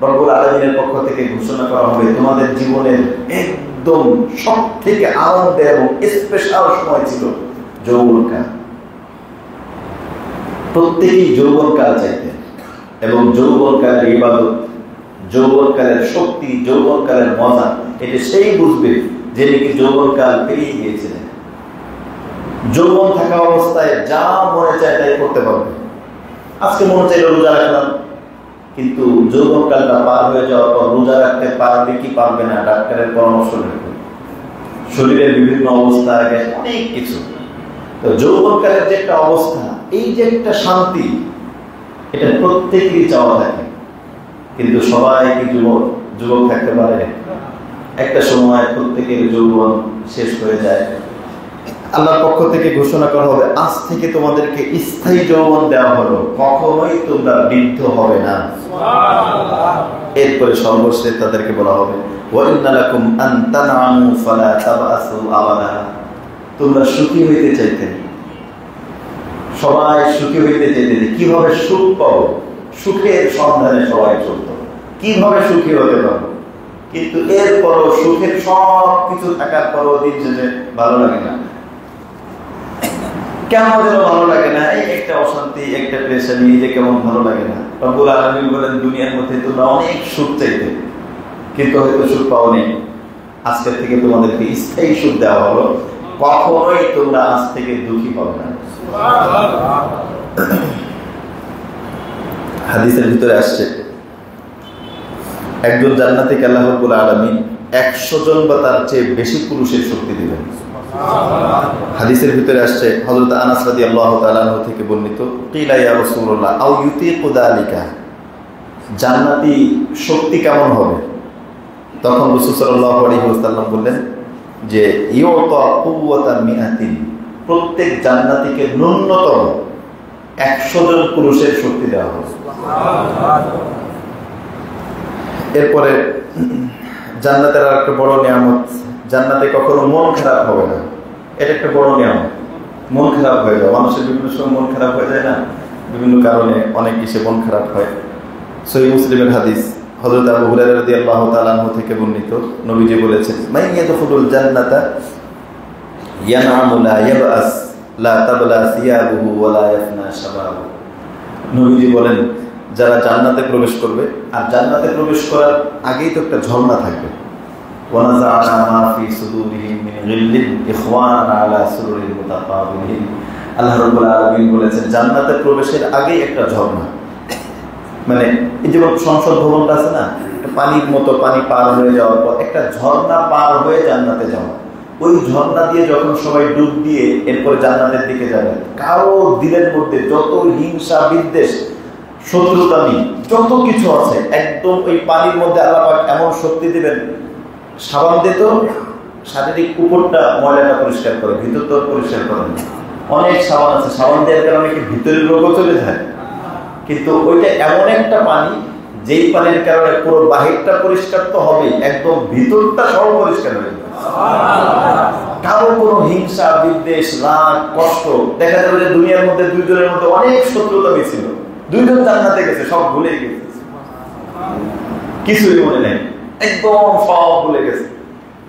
রব্বুল আলামিনের পক্ষ থেকে ঘোষণা করা হবে তোমাদের জীবনের একদম সবথেকে আনন্দের এবং স্পেশাল সময় ছিল যৌবনকাল। প্রত্যেকেই যৌবনকাল চাইতেন এবং যৌবনকালের ইবাদত, যৌবনকালের শক্তি, যৌবনকালের মজা এটা সেই বুঝবে যে নাকি যৌবনকাল পেরিয়ে গিয়েছিলেন। যৌবন থাকা অবস্থায় যা মনে চায় তাই করতে পারবে। আজকে মনে চাইলে রোজা রাখলাম, কিন্তু যৌবনকালটা পার হয়ে যাওয়ার পর রোজা রাখতে পারবে কি পারবে না ডাক্তারের পরামর্শ নেবে, শরীরের বিভিন্ন অবস্থা, অনেক কিছু। তো যৌবনকালের যে একটা অবস্থা, এই যে একটা শান্তি, এটা প্রত্যেকেরই চাওয়া থাকে, কিন্তু সবাই কি যুবক থাকতে পারে? একটা সময় প্রত্যেকের যৌবন শেষ হয়ে যায়। আল্লাহর পক্ষ থেকে ঘোষণা করা হবে আজ থেকে তোমাদেরকে স্থায়ী যৌবন দেওয়া হলো, কখনোই তোমরা বৃদ্ধ হবে না। এরপরে সর্বশেষ তাদেরকে বলা হবে তোমরা সুখী হইতে চাইতেন, সবাই সুখী হইতে চাইতেন। কিভাবে সুখ পাবো, সুখের সন্ধানে সবাই চলত, কিভাবে সুখী হতে পারবো। কিন্তু এরপরও সুখের সব কিছু থাকার পরও দিন শেষে ভালো লাগে না। কেমন যেন ভালো লাগে না, এই একটা অশান্তি, একটা পেরেশানি, যে কেমন ভালো লাগে না। রব্বুল আলামিন বলেন দুনিয়ার মধ্যে তোমরা অনেক সুখ চাইতে, কিন্তু হয়তো সুখ পাওনি। আজকের থেকে তোমাদেরকে স্থায়ী সুখ দেওয়া হলো, কখনোই তোমরা আজ থেকে দুঃখী হবে না। হাদিসের ভিতরে আসছে একজন জান্নাতীকে আল্লাহ রাব্বুল আলামিন 100 জন বা তার চেয়ে বেশি পুরুষের শক্তি দিবেন। হাদিসের ভিতরে আসছে হযরত আনাস রাদিয়াল্লাহু তাআলা আনহু থেকে বর্ণিত, কিলা ইয়া রাসূলুল্লাহ আও ইউতিকু যালিকা, জান্নাতি শক্তি কেমন হবে? তখন রাসূল সাল্লাল্লাহু আলাইহি ওয়াসাল্লাম বললেন যে ইউতা কুওয়াতান মিআতিন, প্রত্যেক জান্নাতীকে ন্যূনতম 100 জন পুরুষের শক্তি দেওয়া হবে। এরপরে জান্নাতের আর একটা বড় নিয়ামত, জান্নাতে কখনো মন খারাপ হবে না। এটা একটা বড় নিয়ামত। মন খারাপ হয়ে যায়, মানুষের বিভিন্ন সময় মন খারাপ হয়ে যায় না, বিভিন্ন কারণে অনেক কিছু মন খারাপ হয়। সহিহ মুসলিমের হাদিস হযরত আবু হুরায়রা রাদিয়াল্লাহু তাআলা আনহু থেকে বর্ণিত, নবীজি বলেছেন মান ইয়াদখুলুল জান্নাতা ইয়ানআমু লা ইয়াবআস লা তাবলা সিয়াবুহু ওয়া লা ইয়াফনা শাবাবু। নবীজি বলেন যারা জান্নাতে প্রবেশ করবে, আর জান্নাতে প্রবেশ করার আগেই তো একটা ঝর্ণা থাকবে, ওয়ানাযা'না মা ফি সুদুরিহিম মিন গিল্লিন ইখওয়ানান আলা সুরুরিন মুতাকাবিলিন। আল্লাহ রাব্বুল আলামিন বলেছেন জান্নাতে প্রবেশের আগেই একটা ঝর্ণা, মানে এই যে সংসদ ভবনটা আছে না, পানির মতো, পানি পার হয়ে যাওয়ার পর একটা ঝর্ণা পার হয়ে জান্নাতে যাওয়া, ওই ঝর্ণা দিয়ে যখন সবাই ডুব দিয়ে এরপরে জান্নাতের দিকে যাবে, কারো দিলের মধ্যে যত হিংসা, বিদ্বেষ, শত্রুতামি, যত কিছু আছে, একদম ওই পানির মধ্যে আল্লাহ পাক এমন শক্তি দিবেন, সাবান দিয়ে তো শারীরিক উপরটা ময়লাটা পরিষ্কার করে, ভিতর তো পরিষ্কার করে না। অনেক সাবান আছে, সাবান দেওয়ার কারণে কি ভিতরের রোগও চলে যায়, কিন্তু ওইটা এমন একটা পানি যেই পানির কারণে পুরো বাহিরটা পরিষ্কার তো হবে, একদম ভিতরটা সব পরিষ্কার হয়ে যাবে। কারো কোনো হিংসা, বিদ্বেষ, রাগ, কষ্ট, দেখা যাবে যে দুনিয়ার মধ্যে দুইজনের মধ্যে অনেক শত্রুতা ছিল, দুইজন জান্নাতে গেছে, সব ভুলে গেছে, কিছুই মনে নেই, একদম সব ভুলে গেছে।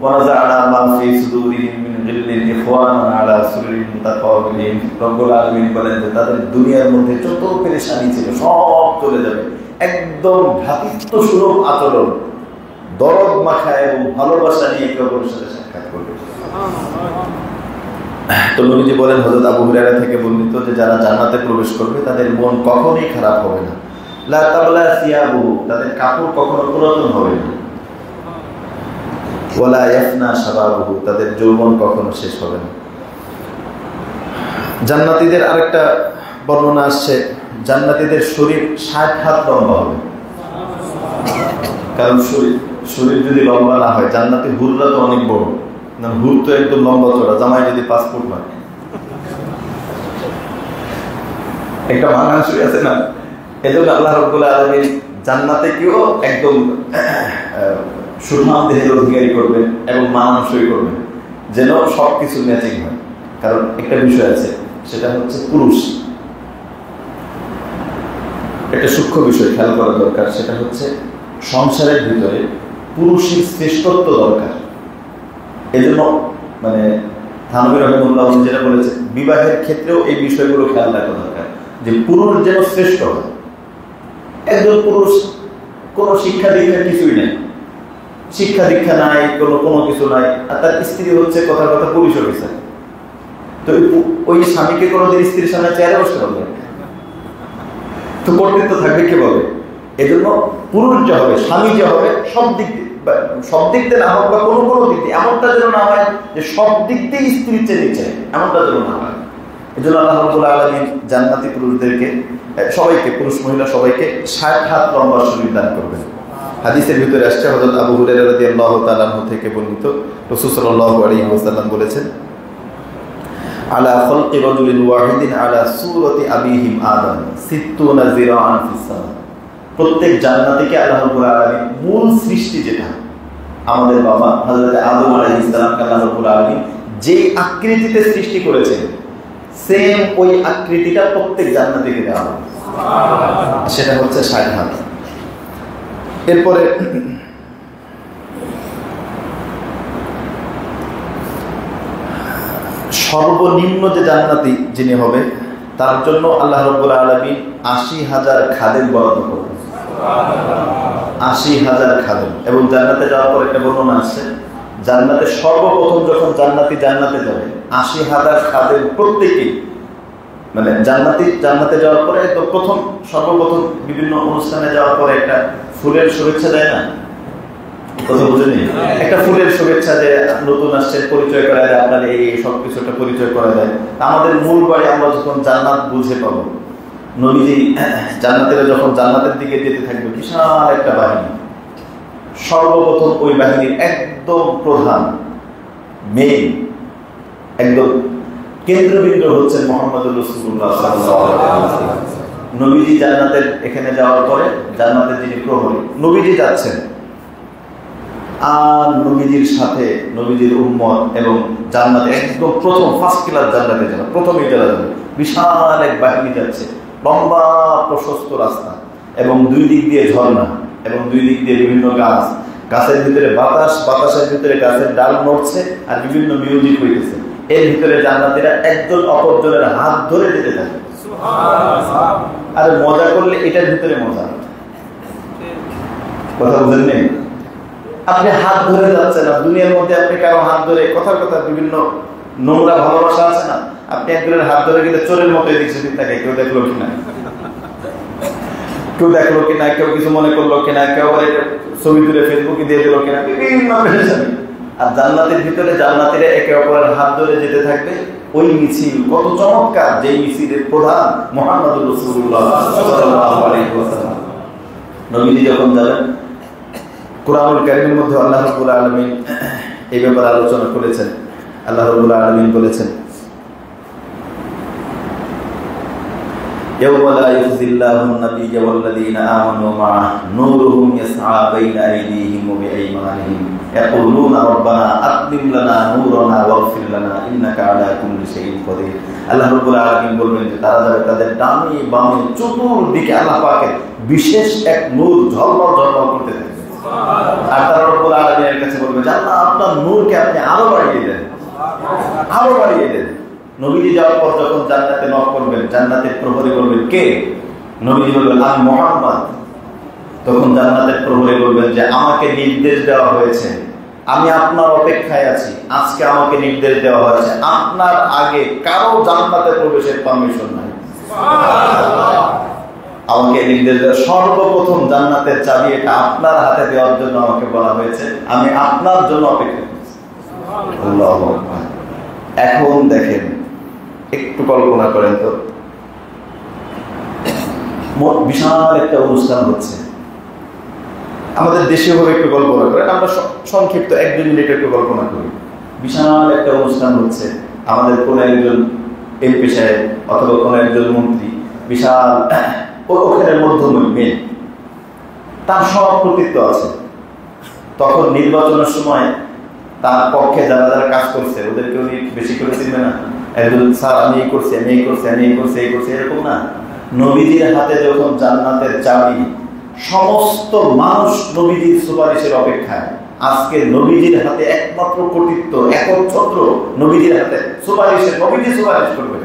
ওয়ানাযা'না মা ফি সুদুরিহিম মিন গিল্লিন ইখওয়ানান আলা সুরুরিন মুতাকাবিলিন। রব্বুল আলামিন বলেন যে তাদের দুনিয়ার মধ্যে যত পেরেশানি ছিল সব চলে যাবে, একদম ভ্রাতৃত্ব সুলভ আচরণ, দরদ মাখা এবং ভালোবাসা নিয়ে একে অপরের সাথে সাক্ষাৎ করবে। তো নবীজি বলেন হযরত আবু হুরায়রা থেকে বর্ণিত যে যারা জান্নাতে প্রবেশ করবে তাদের মন কখনোই খারাপ হবে না, লা তাবলা সিয়াবুহু, তাদের কাপড় কখনো পুরাতন হবে না, ওয়ালা ইয়াফনা শাবাবুহু, তাদের যৌবন কখনো শেষ হবে না। জান্নাতীদের আরেকটা বর্ণনা আসছে, জান্নাতীদের শরীর 60 হাত লম্বা হবে। কারণ শরীর যদি লম্বা না হয়, জান্নাতি হুররা তো অনেক বড়, না হুর তো একদম লম্বা চড়া, জামাই যদি 5 ফুট হয়, একটা মানানসই আছে না। এজন্য আল্লাহ রাব্বুল আলামিন জান্নাতে কেউ একদম সুঠাম দেহের অধিকারী করবেন এবং মানানসই করবেন, যেন সবকিছু ম্যাচিং হয়। কারণ একটা বিষয় আছে, সেটা হচ্ছে পুরুষ, একটা সূক্ষ্ম বিষয় খেয়াল করা দরকার, সেটা হচ্ছে সংসারের ভিতরে পুরুষের শ্রেষ্ঠত্ব দরকার। এজন্য মানে থানভী রাহিমাহুল্লাহ যেটা বলেছে, বিবাহের ক্ষেত্রেও এই বিষয়গুলো খেয়াল রাখা দরকার যে পুরুষ যেন শ্রেষ্ঠ হয়। একজন পুরুষ কোনো শিক্ষা দীক্ষা কিছুই নেই, শিক্ষা দীক্ষা নাই, কোনো কিছু নাই, আর তার স্ত্রী হচ্ছে কথার কথা পুলিশ অফিসার, তো ওই স্বামীকে কোনোদিন স্ত্রীর সামনে চেয়ারে বসতে হবে? তো কর্তৃত্ব থাকবে কিভাবে? এজন্য পুরুষ যে হবে, স্বামী যে হবে, সব দিক দিয়ে না হোক বা কোনো দিক দিয়ে এমনটা যেন না হয় যে সব দিক দিয়ে স্ত্রীর চেয়ে নিচে, এমনটা যেন না হয়। এই জন্য আল্লাহ রাব্বুল আলামিন জান্নাতি পুরুষদেরকে সবাইকে, পুরুষ মহিলা সবাইকে 60 হাত লম্বা শরীর দান করবেন। হাদিসের ভিতরে আসছে, হযরত আবু হুরায়রা রাদিয়াল্লাহু তাআলা আনহু থেকে বর্ণিত, রাসূল সাল্লাল্লাহু আলাইহি ওয়াসাল্লাম বলেছেন, আলা খালকি রাজুলিন ওয়াহিদিন আলা সূরাতি আবিহিম আদম 60 জিরাআন ফিস সামা। প্রত্যেক জান্নাতীকে আল্লাহ রাব্বুল আলামিন মূল সৃষ্টি যেটা আমাদের বাবা হযরত আদম আলাইহিস সালামকে আল্লাহ রাব্বুল আলামিন যে আকৃতিতে সৃষ্টি করেছেন, সেম ওই আকৃতিটা প্রত্যেক জান্নাতীকে দেওয়া হবে, সেটা হচ্ছে 60 হাত। এরপরে সর্বনিম্ন যে জান্নাতি যিনি হবে তার জন্য আল্লাহ রাব্বুল আলামিন 80,000 খাদেম বরাদ্দ করবেন। 80,000 খাদেম। এবং জান্নাতে যাওয়ার পর একটা বর্ণনা আসছে, জান্নাতে সর্বপ্রথম যখন জান্নাতে যাবে 80,000 খাদেম প্রত্যেকেই, মানে জান্নাতে যাওয়ার পরে তো সর্বপ্রথম বিভিন্ন অনুষ্ঠানে যাওয়ার পরে একটা ফুলের শুভেচ্ছা দেয় না? কথা বুঝেনি? একটা ফুলের শুভেচ্ছা যে নতুন আসছে, পরিচয় করা দেয়, আপনার এই সবকিছু একটা পরিচয় করা দেয়। আমাদের মূল বাড়ি আমরা যখন জান্নাত বুঝে পাবো, নবীজি জান্নাতের যখন জান্নাতের দিকে যেতে থাকবে, বিশাল একটা বাহিনী, সর্বপ্রথম ওই বাহিনীর একদম প্রধান মেইন একদম কেন্দ্রবিন্দু হচ্ছেন মুহাম্মদুর রাসূলুল্লাহ সাল্লাল্লাহু আলাইহি ওয়াসাল্লাম। নবীজি জান্নাতের এখানে যাওয়ার পরে জান্নাতের যিনি প্রহরী, নবীজি যাচ্ছেন, আর নবীজির সাথে নবীজির উম্মত এবং জান্নাতে একদম প্রথম ফার্স্ট ক্লাস জান্নাতে যাবে, প্রথমেই যারা যাবে, বিশাল এক বাহিনী যাচ্ছে, লম্বা প্রশস্ত রাস্তা এবং দুই দিক দিয়ে ঝর্ণা এবং দুই দিক দিয়ে বিভিন্ন গাছ, গাছের ভিতরে বাতাসের ভিতরে গাছের ডাল নড়ছে আর বিভিন্ন মিউজিক হইতেছে। এর ভিতরে জান্নাতীরা একজন অপরজনের হাত ধরে যেতে থাকে। আর মজা করলে এটার ভিতরে মজা, কথা বুঝেন নেই? আপনি হাত ধরে যাচ্ছেন না দুনিয়ার মধ্যে, আপনি কারো হাত ধরে কথার কথা বিভিন্ন নোংরা ভালোবাসা আছে না, আপনি একজনের হাত ধরে গেলে চোরের মতো এদিক সেদিক থাকে, কেউ দেখলো কিনা, কেউ কিছু মনে করলো কিনা, কেউ ছবি তুলে ফেসবুকে দিয়ে দিল কিনা, বিভিন্ন পেরেশানি। আর জান্নাতের ভিতরে জান্নাতীরা একে অপরের হাত ধরে যেতে থাকবে। ওই মিছিল কত চমৎকার, যে মিছিলের প্রধান মুহাম্মদুর রাসূলুল্লাহ সাল্লাল্লাহু আলাইহি ওয়াসাল্লাম। নবীজি যখন যাবেন, কুরআনুল কারীমের মধ্যে আল্লাহ রাব্বুল আলামিন এই ব্যাপারে আলোচনা করেছেন। আল্লাহ রাব্বুল আলামিন বলেছেন, يوم لا يخزي الله النبي والذين آمنوا معه نورهم يسعى بين أيديهم وبأيمانهم يقولون ربنا أتمم لنا نورنا واغفر لنا إنك على كل شيء قدير। আল্লাহ রাব্বুল আলামিন বলবেন যে তারা যাবে তাদের ডানে বামে চতুর্দিকে আল্লাহ পাকের বিশেষ এক নূর ঝলমল করতে থাকে। আর তারা রব্বুল আলামিনের কাছে বলবে যে আল্লাহ আপনার নূরকে আপনি আরো বাড়িয়ে দেন। নবীজি যাওয়ার পর যখন জান্নাতে নক করবেন, জান্নাতের প্রহরী বলবেন কে? নবীজি বলবেন আমি মুহাম্মদ। তখন জান্নাতের প্রহরী বলবেন যে আমাকে নির্দেশ দেওয়া হয়েছে, আমি আপনার অপেক্ষায় আছি, আজকে আমাকে নির্দেশ দেওয়া হয়েছে আপনার আগে কারো জান্নাতে প্রবেশের পারমিশন নাই। আমাকে নির্দেশ দেওয়া, সর্বপ্রথম জান্নাতের চাবি এটা আপনার হাতে দেওয়ার জন্য আমাকে বলা হয়েছে, আমি আপনার জন্য অপেক্ষা করছি। আল্লাহু আকবার। এখন দেখেন, একটু কল্পনা করেন তো, বিশাল একটা অনুষ্ঠান হচ্ছে আমাদের দেশে, হবে একটু কল্পনা করেন, আমরা সংক্ষিপ্ত 1-2 মিনিট একটু কল্পনা করি। বিশাল একটা অনুষ্ঠান হচ্ছে, আমাদের কোন একজন এমপি সাহেব অথবা কোন একজন মন্ত্রী, বিশাল ওখানে মধ্যমে তার সব কর্তৃত্ব আছে। তখন নির্বাচনের সময় তার পক্ষে যারা কাজ করছে ওদেরকে উনি বেশি করে চিনবে না, একজন স্যার আমি এই করছি, এই করছি, এরকম না। নবীজির হাতে যখন জান্নাতের চাবি সমস্ত মানুষ নবীজির সুপারিশের অপেক্ষায়। আজকে নবীজির হাতে একমাত্র কর্তৃত্ব, একচ্ছত্র নবীজির হাতে সুপারিশের। নবীজি সুপারিশ করবেন,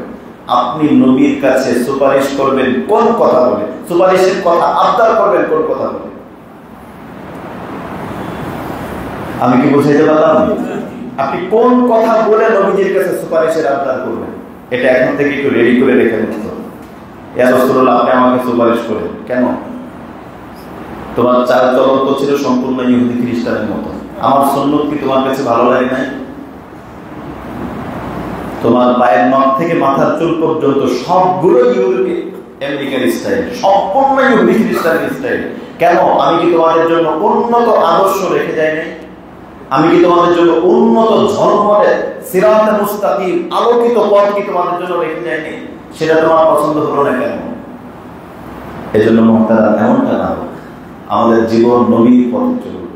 আপনি নবীর কাছে সুপারিশ করবেন কোন কথা বলে? সুপারিশের কথা আবদার করবেন কোন কথা বলে? আমি কি বুঝাইতে পারলাম? আপনি কোন কথা বলে নবীজির কাছে সুপারিশের আবদার করবেন? এটা এখন থেকে একটু রেডি করে রেখে দিন। ইয়া রাসূলুল্লাহ, আপনি আমাকে সুপারিশ করেন। কেন? তোমার চাল চলন তো ছিল সম্পূর্ণ ইহুদি খ্রিস্টানের মতো। আমার সুন্নত কি তোমার কাছে ভালো লাগে নাই? তোমার পায়ের নখ থেকে মাথার চুল পর্যন্ত সবগুলো ইউরোপে আমেরিকার স্টাইল, সম্পূর্ণ ইহুদি খ্রিস্টানের স্টাইল। কেন? আমি কি তোমাদের জন্য উন্নত আদর্শ রেখে যাই নাই? আমি কি তোমাদের জন্য উন্নত ঝলমলে সিরাতে মুস্তাকিম আলোকিত পথ কি তোমাদের জন্য রেখে যায়নি? সেটা তোমার পছন্দ হলো না কেন? এজন্য মুহতারাম, এমনটা না হোক, আমাদের জীবন নবীর পথে চলুক,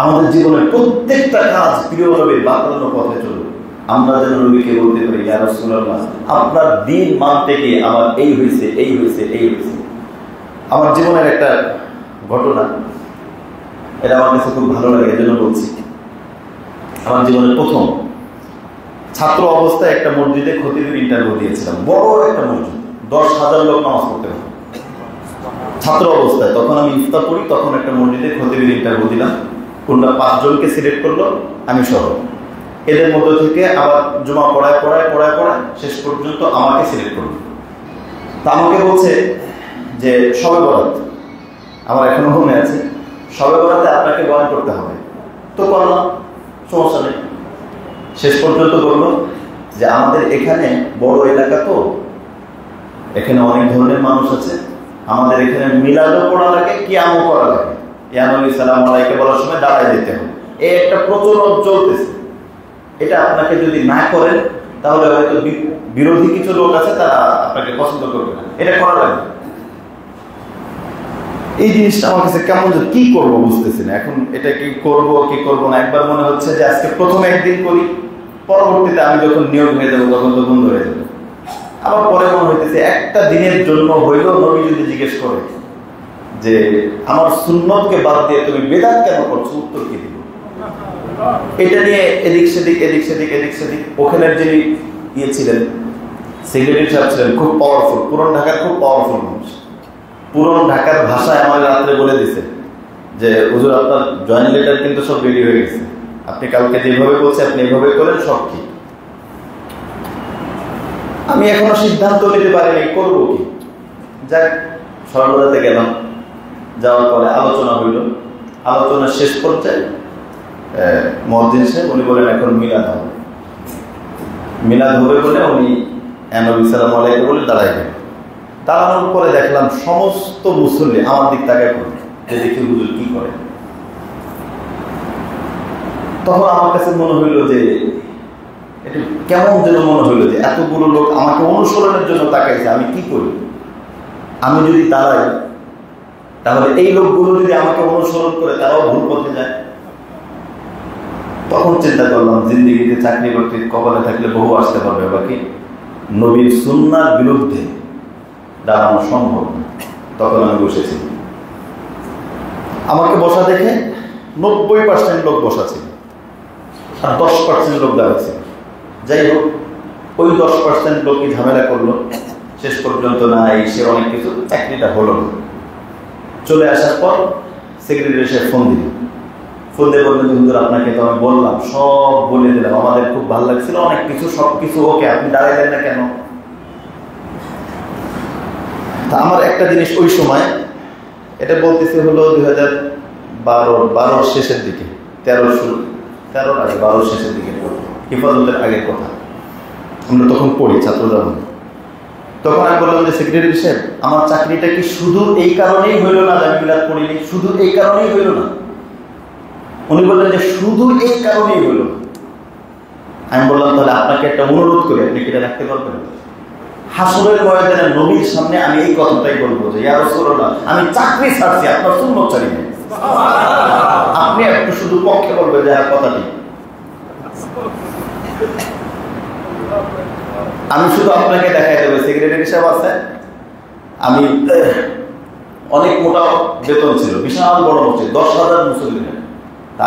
আমাদের জীবনের প্রত্যেকটা কাজ প্রিয় নবীর বাতানো পথে চলুক। আমরা যেন নবীকে বলতে পারি, ইয়া রাসূলুল্লাহ, আপনার দিন মানতে গিয়ে আমার এই হয়েছে, এই হয়েছে, এই হয়েছে। আমার জীবনের একটা ঘটনা, এটা আমার কাছে খুব ভালো লাগে, এজন্য বলছি। আমার জীবনের প্রথম ছাত্র অবস্থায় একটা মসজিদে খতিবের ইন্টারভিউ দিয়েছিলাম। বড় একটা মসজিদ, 10,000 লোক নামাজ পড়তে হবে ছাত্র অবস্থায়। তখন আমি ইফতার পড়ি, তখন একটা মসজিদে খতিবের ইন্টারভিউ দিলাম। কোনটা 5 জনকে সিলেক্ট করলো, আমি সহ। এদের মধ্যে থেকে আবার জুমা পড়ায় শেষ পর্যন্ত আমাকে সিলেক্ট করলো। তা আমাকে বলছে যে শবে বরাত, আমার এখনো মনে আছে, শবে বরাতে আপনাকে বয়ান করতে হবে। তো করলাম, সমস্যা নেই। শেষ পর্যন্ত বললো যে আমাদের এখানে বড় এলাকা, তো এখানে অনেক ধরনের মানুষ আছে, আমাদের এখানে মিলাদও পড়া লাগে, কিয়ামও করা লাগে। ইয়া নবী সালাম আলাইকে বলার সময় দাঁড়ায় যেতে হবে। এই একটা প্রচলন চলতেছে। এটা আপনাকে যদি না করেন তাহলে হয়তো বিরোধী কিছু লোক আছে, তারা আপনাকে পছন্দ করবে না। এটা করা লাগে। এই জিনিসটা আমার কাছে কেমন, কি করবো বুঝতেছি না এখন। এটা কি করব কি করব না, একবার মনে হচ্ছে যে আজকে প্রথমে একদিন করি, পরবর্তীতে আমি যখন নিয়োগ হয়ে যাবো তখন তো বন্ধ হয়ে যাবে। আবার পরে মনে হইতেছে একটা দিনের জন্য হইলেও নবী যদি জিজ্ঞেস করে যে আমার সুন্নতকে বাদ দিয়ে তুমি বেদাত কেন করছো, উত্তর কি দিব? এটা নিয়ে এদিক সেদিক। ওখানের যিনি ছিলেন, সেক্রেটারি সাহেব ছিলেন, খুব পাওয়ারফুল, পুরান ঢাকার খুব পাওয়ারফুল মানুষ। পুরান ঢাকার ভাষায় আমার রাত্রে বলে দিছে যে হুজুর, আপনার জয়েন লেটার কিন্তু সব রেডি হয়ে গেছে, আপনি কালকে যেভাবে বলছে আপনি এভাবে করেন, সব ঠিক। আমি এখনো সিদ্ধান্ত নিতে পারিনি করবো কি। যাক, সর্বদাতে গেলাম। যাওয়ার পরে আলোচনা হইল। আলোচনার শেষ পর্যায়ে মুয়াজ্জিন সাহেব উনি বলেন এখন মিলাদ হবে। মিলাদ হবে বলে উনি নবী সাল্লাল্লাহু আলাইহি বলে দাঁড়াইবেন। দাঁড়ানোর পরে দেখলাম সমস্ত মুসল্লি আমার দিক তাকায় পড়ে, যে দেখি হুজুর কি করে। তখন আমার কাছে মনে হইল যে এটা কেমন যেন মনে হইল যে এতগুলো লোক আমাকে অনুসরণের জন্য তাকাইছে, আমি কি করি? আমি যদি দাঁড়াই তাহলে এই লোকগুলো যদি আমাকে অনুসরণ করে তারাও ভুল পথে যায়। তখন চিন্তা করলাম, জিন্দিগিতে চাকরি বাকরি কপালে থাকলে বহু আসতে পারবে, বাকি নবীর সুন্নাহর বিরুদ্ধে দাঁড়ানো সম্ভব। তখন আমি বসেছি। আমাকে বসা দেখে 90% লোক বসা ছিল, আর 10% লোক দাঁড়াচ্ছে। যাই হোক, ওই 10% লোকই ঝামেলা করলো। শেষ পর্যন্ত না এসে অনেক কিছু, চাকরিটা হলো না। চলে আসার পর সেক্রেটারি সাহেব ফোন দিল। ফোন দিয়ে বললেন, হুজুর আপনাকে তো আমি বললাম, সব বলে দিলাম, আমাদের খুব ভালো লাগছিল, অনেক কিছু, সবকিছু ওকে, আপনি দাঁড়াইলেন না কেন? তা আমার একটা জিনিস ওই সময়, এটা বলতেছে হলো 2012 শেষের দিকে, 13 আগে 12 শেষের দিকে, হেফাজতের আগের কথা। আমরা তখন পড়ি ছাত্র যখন। তখন আমি বললাম যে সেক্রেটারি সাহেব, আমার চাকরিটা কি শুধু এই কারণেই হইল না, আমি মিলাদ পড়িনি, শুধু এই কারণেই হইল না? উনি বললেন যে শুধু এই কারণেই হইল না। আমি বললাম তাহলে আপনাকে একটা অনুরোধ করি, আপনি কি এটা রাখতে পারবেন? হাসরের ময়দানে নবীর সামনে আমি এই কথাটাই বলবো যে ইয়া রাসূলুল্লাহ, আমি চাকরি ছাড়ছি, আপনার সুন্নাত ছাড়ি না। আপনি একটু শুধু পক্ষে বলবেন যে কথাটি, আমি শুধু আপনাকে দেখাই দেবো সেক্রেটারি সাহেব আছে, আমি অনেক মোটা বেতন ছিল, বিশাল বড় মসজিদ, 10,000 মুসল্লি।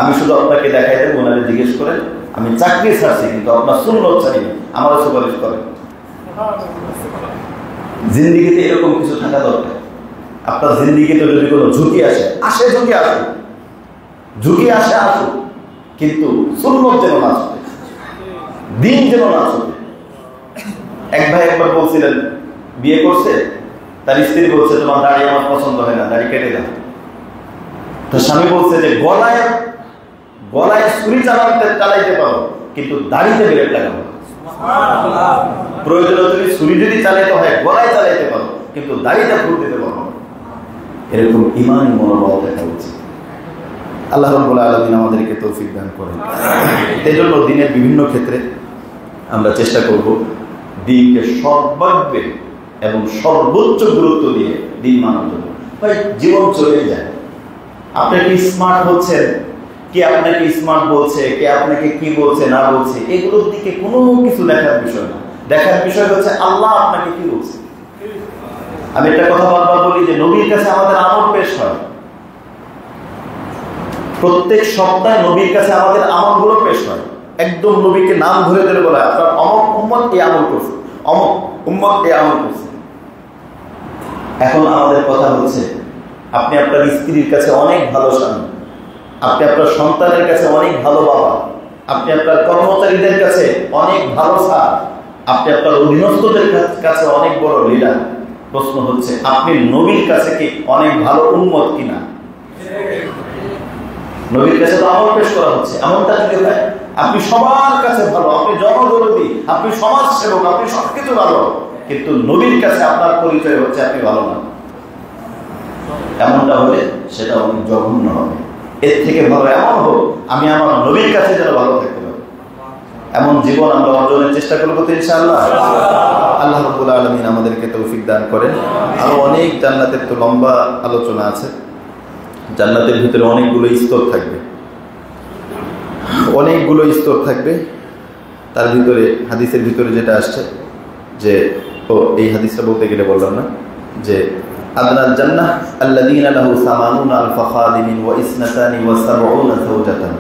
আমি শুধু আপনাকে দেখাই দেবো, ওনারা জিজ্ঞেস করেন আমি চাকরি ছাড়ছি কিন্তু আপনার সুন্নত ছাড়ি আমারও সুপারিশ করেন। জিন্দিগিতে এরকম কিছু থাকা দরকার। আপনার জিন্দিগিতে যদি কোনো ঝুঁকি আসে ঝুঁকি আসুক, ঝুঁকি আসুক, কিন্তু সুন্নত যেন না চলে, দিন যেন না চলে। এক ভাই একবার বলছিলেন, বিয়ে করছে, তার স্ত্রী বলছে তোমার দাড়ি আমার পছন্দ হয় না, দাড়ি কেটে দাও। তো স্বামী বলছে যে গলায় ছুরি চালাইতে পারো কিন্তু দাড়িতে ব্লেড লাগাবো। প্রয়োজনে তুমি ছুরি যদি চালাইতে হয় গলায় চালাইতে পারো কিন্তু দাড়িটা ফুল দিতে পারো। এরকম ঈমানি মনোভাব দেখা উচিত। আল্লাহ রাব্বুল আলামিন আমাদেরকে তৌফিক দান করেন। এই জন্য দিনের বিভিন্ন ক্ষেত্রে আমরা চেষ্টা করব দিনকে সর্বাগ্রে এবং সর্বোচ্চ গুরুত্ব দিয়ে দিন মানার জন্য। ভাই জীবন চলে যায়, আপনি কি স্মার্ট হচ্ছেন, কে আপনাকে স্মার্ট বলছে, কে আপনাকে কি বলছে না বলছে, এগুলোর দিকে কোনো কিছু দেখার বিষয় না। দেখার বিষয় হচ্ছে আল্লাহ আপনাকে কি বলছে। আমি একটা কথা বারবার বলি যে নবীর কাছে আমাদের আমল পেশ হয়, প্রত্যেক সপ্তাহে নবীর কাছে আমাদের আমলগুলো পেশ হয়। একদম নবীকে নাম ধরে ধরে বলা আপনার অমুক উম্মত এই আমল করছে, অমুক উম্মত এই আমল করছে। এখন আমাদের কথা হচ্ছে আপনি আপনার স্ত্রীর কাছে অনেক ভালো স্বামী, আপনি আপনার সন্তানের কাছে অনেক ভালো বাবা, আপনি আপনার কর্মচারীদের কাছে অনেক ভালো স্যার, আপনি আপনার অধীনস্থদের কাছে অনেক বড় লিডার। প্রশ্ন হচ্ছে আপনি নবীর কাছে কি অনেক ভালো উম্মত কিনা? নবীর কাছে তো আমল পেশ করা হচ্ছে, এমনটা যদি হয় আপনি সবার কাছে ভালো, আপনি জনদরদী, আপনি সমাজ সেবক, আপনি সবকিছু ভালো, কিন্তু নবীর কাছে আপনার পরিচয় হচ্ছে আপনি ভালো না, এমনটা হলে সেটা অনেক জঘন্য হবে। এর থেকে ভালো এমন হোক আমি আমার নবীর কাছে যেন ভালো থাকতে পারি, এমন জীবন আমরা অর্জনের চেষ্টা করবো তো ইনশাআল্লাহ। আল্লাহ রাব্বুল আলামিন আমাদেরকে তৌফিক দান করেন। আরো অনেক জান্নাতের তো লম্বা আলোচনা আছে। জান্নাতের ভিতরে অনেকগুলো স্তর থাকবে, অনেকগুলো স্তর থাকবে। তার ভিতরে হাদিসের ভিতরে যেটা আসছে যে এই হাদিসটা বলতে গেলে বললাম না যে আদনাল জান্নাহ আল্লাযীনা লাহু 80 খাদিমিন ওয়া 72 যাওজাতান,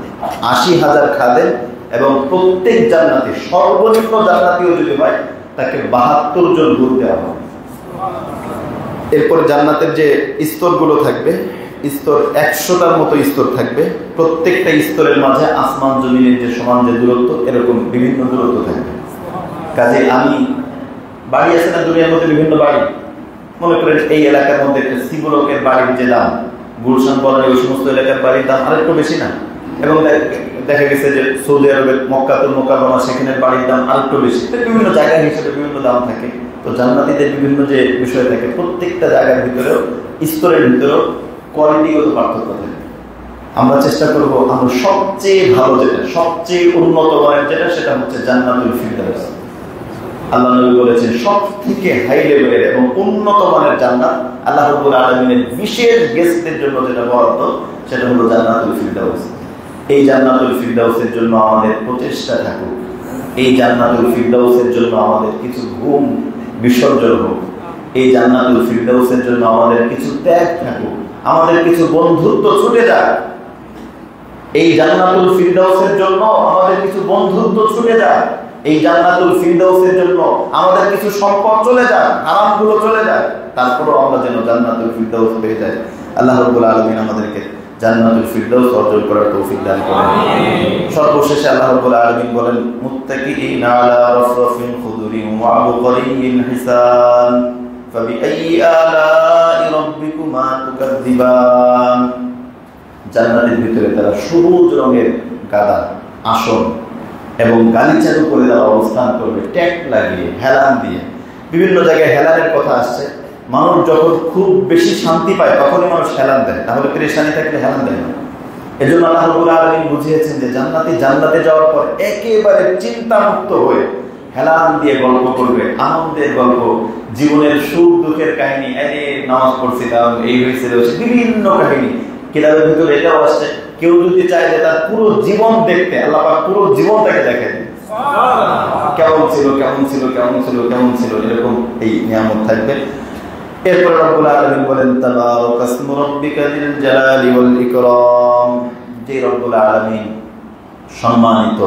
৮০,০০০ খাদেম এবং প্রত্যেক জান্নাতি সর্বনিম্ন জান্নাতিও যদি হয় তাকে ৭২ জন হুর দেওয়া হবে। এরপরে জান্নাতের যে স্তরগুলো থাকবে, স্তর ১০০টার মতো স্তর থাকবে। প্রত্যেকটা স্তরের মাঝে আসমান জমিনের যে সমান যে দূরত্ব, এরকম বিভিন্ন দূরত্ব থাকবে। কাজে আমি বাড়ি আছে না দুনিয়ার মধ্যে, বিভিন্ন বাড়ি, মনে করেন এই এলাকার মধ্যে একটা সিবলকের বাড়ির যে দাম, গুলশান বলেন ওই সমস্ত এলাকার বাড়ির দাম আরেকটু বেশি না, এবং দেখা গেছে যে সৌদি আরবের মক্কাতুল মুকাররমা সেখানের বাড়ির দাম আরেকটু বেশি। বিভিন্ন জায়গা হিসেবে বিভিন্ন দাম থাকে। তো জান্নাতীদের বিভিন্ন যে বিষয় থাকে, প্রত্যেকটা জায়গার ভিতরেও স্তরের ভিতরেও কোয়ালিটিগত পার্থক্য থাকে। আমরা চেষ্টা করব আমরা সবচেয়ে ভালো যেটা, সবচেয়ে উন্নত মানের যেটা, সেটা হচ্ছে জান্নাতুল ফিরদাউস। আল্লাহ নবী বলেছেন সবথেকে হাই লেভেলের এবং উন্নত মানের জান্নাত আল্লাহ রাব্বুল আলামিনের বিশেষ গেস্টদের জন্য যেটা বরাদ্দ, সেটা হলো জান্নাতুল ফিরদাউস। এই জান্নাতুল ফিরদাউসের জন্য আমাদের প্রচেষ্টা থাকুক, এই জান্নাতুল ফিরদাউসের জন্য আমাদের কিছু ঘুম বিসর্জন হোক, এই জান্নাতুল ফিরদাউসের জন্য আমাদের কিছু ত্যাগ থাকুক, আমাদের কিছু বন্ধুত্ব ছুটে যাক, এই জান্নাতুল ফিরদাউসের জন্য আমাদের কিছু বন্ধুত্ব ছুটে যাক, এই জান্নাতুল ফিরদাউসের জন্য আমাদের কিছু সম্পদ চলে যাক, হারামগুলো চলে যাক, তারপরও আমরা যেন জান্নাতুল ফিরদাউস পেয়ে যাই। আল্লাহ রাব্বুল আলামিন আমাদেরকে জান্নাতুল ফিরদাউস অর্জন করার তৌফিক দান করেন। সর্বশেষে আল্লাহ রাব্বুল আলামিন বলেন মুত্তাকিইনা আলা রাফরাফিন খুদুরিন ওয়া আবকারিন হিসান ফাবিআইয়ি আলাই রাব্বিকুমা তুকাযযিবান। জান্নাতের ভিতরে তারা সবুজ রঙের গাদা, আসন এবং গালিচার উপরে তারা অবস্থান করবে, ট্যাগ লাগিয়ে, হেলান দিয়ে। বিভিন্ন জায়গায় হেলানের কথা আসছে। মানুষ যখন খুব বেশি শান্তি পায় তখনই মানুষ হেলান দেয়, তাহলে পেরেশানি থাকলে হেলান দেয় না। এজন্য আল্লাহ রাব্বুল আলামিন বুঝিয়েছেন যে জান্নাতে যাওয়ার পর একেবারে চিন্তামুক্ত হয়ে হেলান দিয়ে গল্প করবে, আনন্দের গল্প, জীবনের সুখ দুঃখের কাহিনী, নামাজ পড়ছিলাম, এই হয়েছিল, বিভিন্ন কাহিনী। কিতাবের ভিতরে এটাও আসছে, কেউ যদি চায় যে তার পুরো জীবন দেখতে, আল্লাহ পাক পুরো জীবন তাকে দেখেন, কেমন ছিল কেমন ছিল কেমন ছিল কেমন ছিল, এরকম এই নিয়ামত থাকবে। এরপর রব্বুল আলামিন বলেন তাবারাকাসমু রাব্বিকা যিল জালালি ওয়াল ইকরাম, যে রব্বুল আলামিন সম্মানিত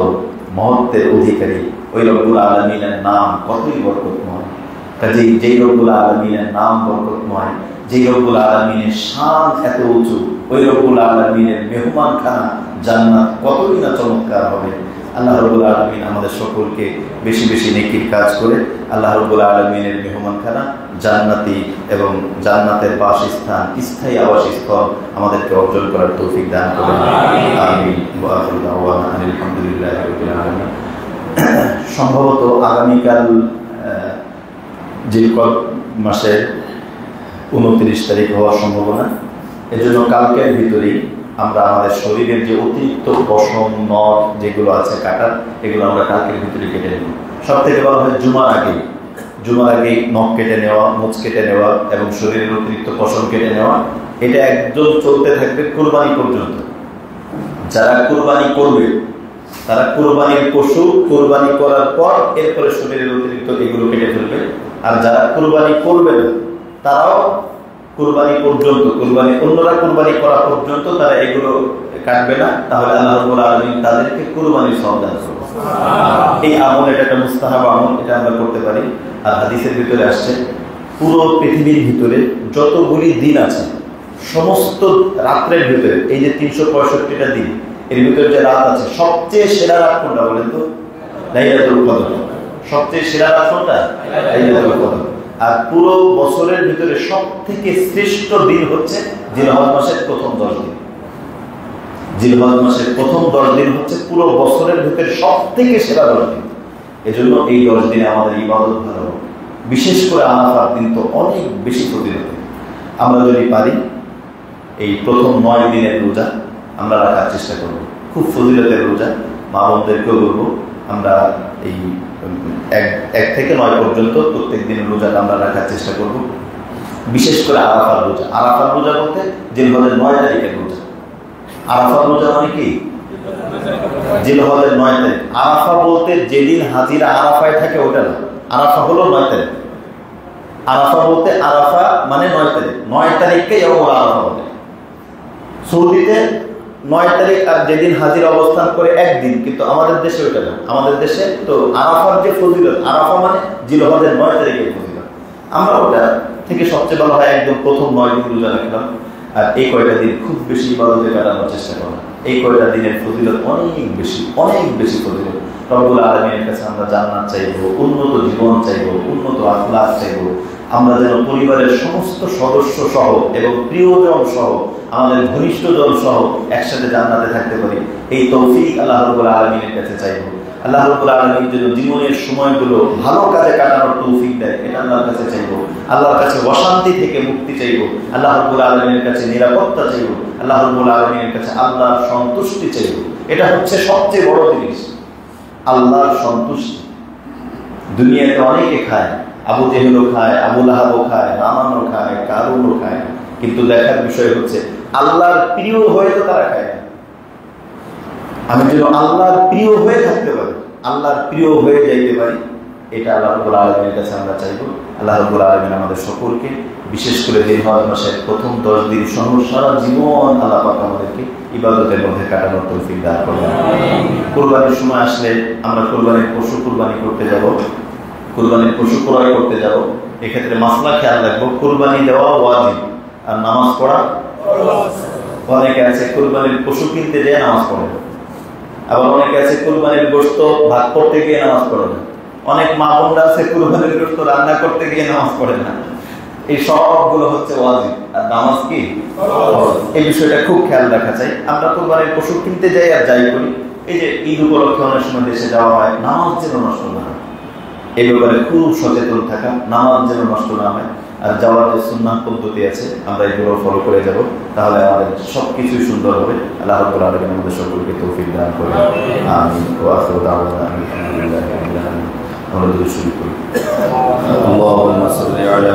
মহত্বের অধিকারী, ওই রব্বুল আলামিনের নাম কতই বরকতময়। কাজেই যেই রব্বুল আলামিনের নাম বরকতময়, যেই রব্বুল আলামিনের শান এত উঁচু, ওই রব্বুল আলামিনের মেহমানখানা জান্নাত কতই না চমৎকার হবে। আল্লাহ রাব্বুল আলামিন আমাদের সকলকে বেশি বেশি নেকির কাজ করে আল্লাহ রাব্বুল আলামিনের মেহমানখানা জান্নাতি এবং জান্নাতের বাসস্থান, স্থায়ী আবাসস্থল আমাদেরকে অর্জন করার তৌফিক দান করেন। আমিন। ওয়া আখিরু দাওয়ানা আলহামদুলিল্লাহি রাব্বিল আলামিন। সম্ভবত আগামীকাল জিলকদ মাসের 29 তারিখ হওয়ার সম্ভাবনা, এজন্য কালকের ভিতরেই আমরা আমাদের শরীরের যে অতিরিক্ত পশম নখ যেগুলো আছে কাটার, এগুলো আমরা কালকের ভিতরে কেটে নেব। সব থেকে বলা হয় জুমার আগেই নখ কেটে নেওয়া, মুছ কেটে নেওয়া এবং শরীরের অতিরিক্ত পশম কেটে নেওয়া। এটা একদম চলতে থাকবে কুরবানি পর্যন্ত। যারা কুরবানি করবে তারা কুরবানির পশু কুরবানি করার পর এরপরে শরীরের অতিরিক্ত এগুলো কেটে ফেলবে। আর যারা কুরবানি করবে না তারাও কুরবানি পর্যন্ত, অন্যরা কুরবানি করা পর্যন্ত তারা এগুলো কাটবে না। তাহলে আল্লাহ রাব্বুল আলামিন তাদেরকে কুরবানির সওয়াব দান করবেন। এই আমল, এটা একটা মুস্তাহাব আমল, এটা আমরা করতে পারি। আর হাদিসের ভিতরে আসছে পুরো পৃথিবীর ভিতরে যতগুলি দিন আছে সমস্ত রাত্রের ভিতরে, এই যে 365টা দিন, এর ভিতরে যে রাত আছে সবচেয়ে সেরা রাত কোনটা বলেন তো? লাইলাতুল কদর। সবচেয়ে সেরা রাত কোনটা? লাইলাতুল কদর। আর পুরো বছরের ভিতরে সবথেকে শ্রেষ্ঠ দিন হচ্ছে জিলহজ মাসের প্রথম 10 দিন। জিলহজ মাসের প্রথম 10 দিন হচ্ছে পুরো বছরের ভিতরে সবথেকে সেরা 10 দিন। এজন্য এই 10 দিনে আমাদের ইবাদত ভালো হবে। বিশেষ করে আরাফার দিন তো অনেক বেশি ফজিলত। আমরা যদি পারি এই প্রথম 9 দিনের রোজা আমরা রাখার চেষ্টা করব। খুব ফজিলতের রোজা, মা বোনদেরকেও বলবো আমরা এই 1 থেকে 9 পর্যন্ত প্রত্যেক দিন রোজাটা আমরা রাখার চেষ্টা করব। বিশেষ করে আরাফার রোজা। আরাফার রোজা বলতে জিলহজের 9 তারিখের রোজা। আরাফার রোজা মানে কি? জিলহজের 9 তারিখ। আরাফা বলতে যেদিন হাজিরা আরাফায় থাকে ওটা না, আরাফা হলো 9 তারিখ। আরাফা বলতে আরাফা মানে 9 তারিখ। 9 তারিখকে ইয়াউমুল আরাফা বলে। সৌদিতে 9 তারিখ আর যেদিন হাজির অবস্থান করে একদিন, কিন্তু আমাদের দেশে ওটা না। আমাদের দেশে তো আরাফার যে ফজিলত, আরাফা মানে জিলহজের 9 তারিখের ফজিলত। আমরা ওটা থেকে সবচেয়ে ভালো হয় একদম প্রথম 9 দিন রোজা রাখলাম। আর এই কয়টা দিন খুব বেশি ইবাদতে কাটানোর চেষ্টা করা। এই কয়টা দিনের ফজিলত অনেক বেশি ফজিলত। রব্বুল আলামিনের কাছে আমরা জান্নাত চাইবো, উন্নত জীবন চাইবো, উন্নত আখলাক চাইবো। আমরা যেন পরিবারের সমস্ত সদস্য সহ এবং প্রিয়জন সহ, আমাদের ঘনিষ্ঠজন সহ একসাথে জান্নাতে থাকতে পারি। এই তৌফিক আল্লাহ রাব্বুল আলামিনের কাছে চাইবো। আল্লাহ রাব্বুল আলামিন যেন জীবনের সময়গুলো ভালো কাজে কাটানোর তৌফিক দেয়, এটা আল্লাহর কাছে চাইবো। আল্লাহর কাছে অশান্তি থেকে মুক্তি চাইবো। আল্লাহ রাব্বুল আলামিনের কাছে নিরাপত্তা চাইবো। আল্লাহ রাব্বুল আলামিনের কাছে আল্লাহর সন্তুষ্টি চাইবো। এটা হচ্ছে সবচেয়ে বড় জিনিস, আল্লাহর সন্তুষ্টি। দুনিয়াতে অনেকে খায়, আবু জেহেলও খায়, আবু লাহাবও খায়, রামানও খায়, কারুনও খায়, কিন্তু দেখার বিষয় হচ্ছে আল্লাহর প্রিয় হয়ে তো তারা খায় না। আমি যেন আল্লাহর প্রিয় হয়ে থাকতে পারি, আল্লাহর প্রিয় হয়ে যাইতে পারি, এটা আল্লাহ রাব্বুল আলামিনের কাছে আমরা চাইবো। আল্লাহ রাব্বুল আলামিন আমাদের সকলকে, বিশেষ করে জিলহজ মাসের প্রথম 10 দিন সহ সারা জীবন আল্লাহ পাক আমাদেরকে ইবাদতের মধ্যে কাটানোর তৌফিক দান করবেন। কুরবানির সময় আসলে আমরা কুরবানির পশু কুরবানি করতে যাব, কুরবানির পশু ক্রয় করতে যাব। এক্ষেত্রে মাসলা খেয়াল রাখবো, কুরবানি দেওয়া ওয়াজিব আর নামাজ পড়া ফরজ। অনেকে আছে কুরবানির পশু কিনতে যেয়ে নামাজ পড়ে, আবার অনেকে আছে কুরবানির গোশত ভাগ করতে গিয়ে নামাজ পড়ে না। অনেক মা বোনরা আছে কুরবানির গোশত রান্না করতে গিয়ে নামাজ পড়ে না। এই সবগুলো হচ্ছে ওয়াজিব আর নামাজ কি ফরজ। এই বিষয়টা খুব খেয়াল রাখা চাই। আমরা কুরবানির পশু কিনতে যাই আর যাই করি, এই যে ঈদ উপলক্ষে অনেক সময় দেশে যাওয়া হয়, নামাজ যেন নষ্ট না হয় এই ব্যাপারে খুব সচেতন থাকা, নামাজ যেন নষ্ট না হয়। আর যাওয়ার যে সুন্নাহ পদ্ধতি আছে আমরা এগুলো ফলো করে যাব, তাহলে আমাদের সবকিছুই সুন্দর হবে। আল্লাহ রাব্বুল আলামিন আমাদের সকলকে তৌফিক দান করুন। আমিন। ওয়া আখিরু দাওয়ানা আলহামদুলিল্লাহি রাব্বিল আলামিন। আমরা দুরূদ শরীফ পড়ি। আল্লাহুম্মা সাল্লি আলা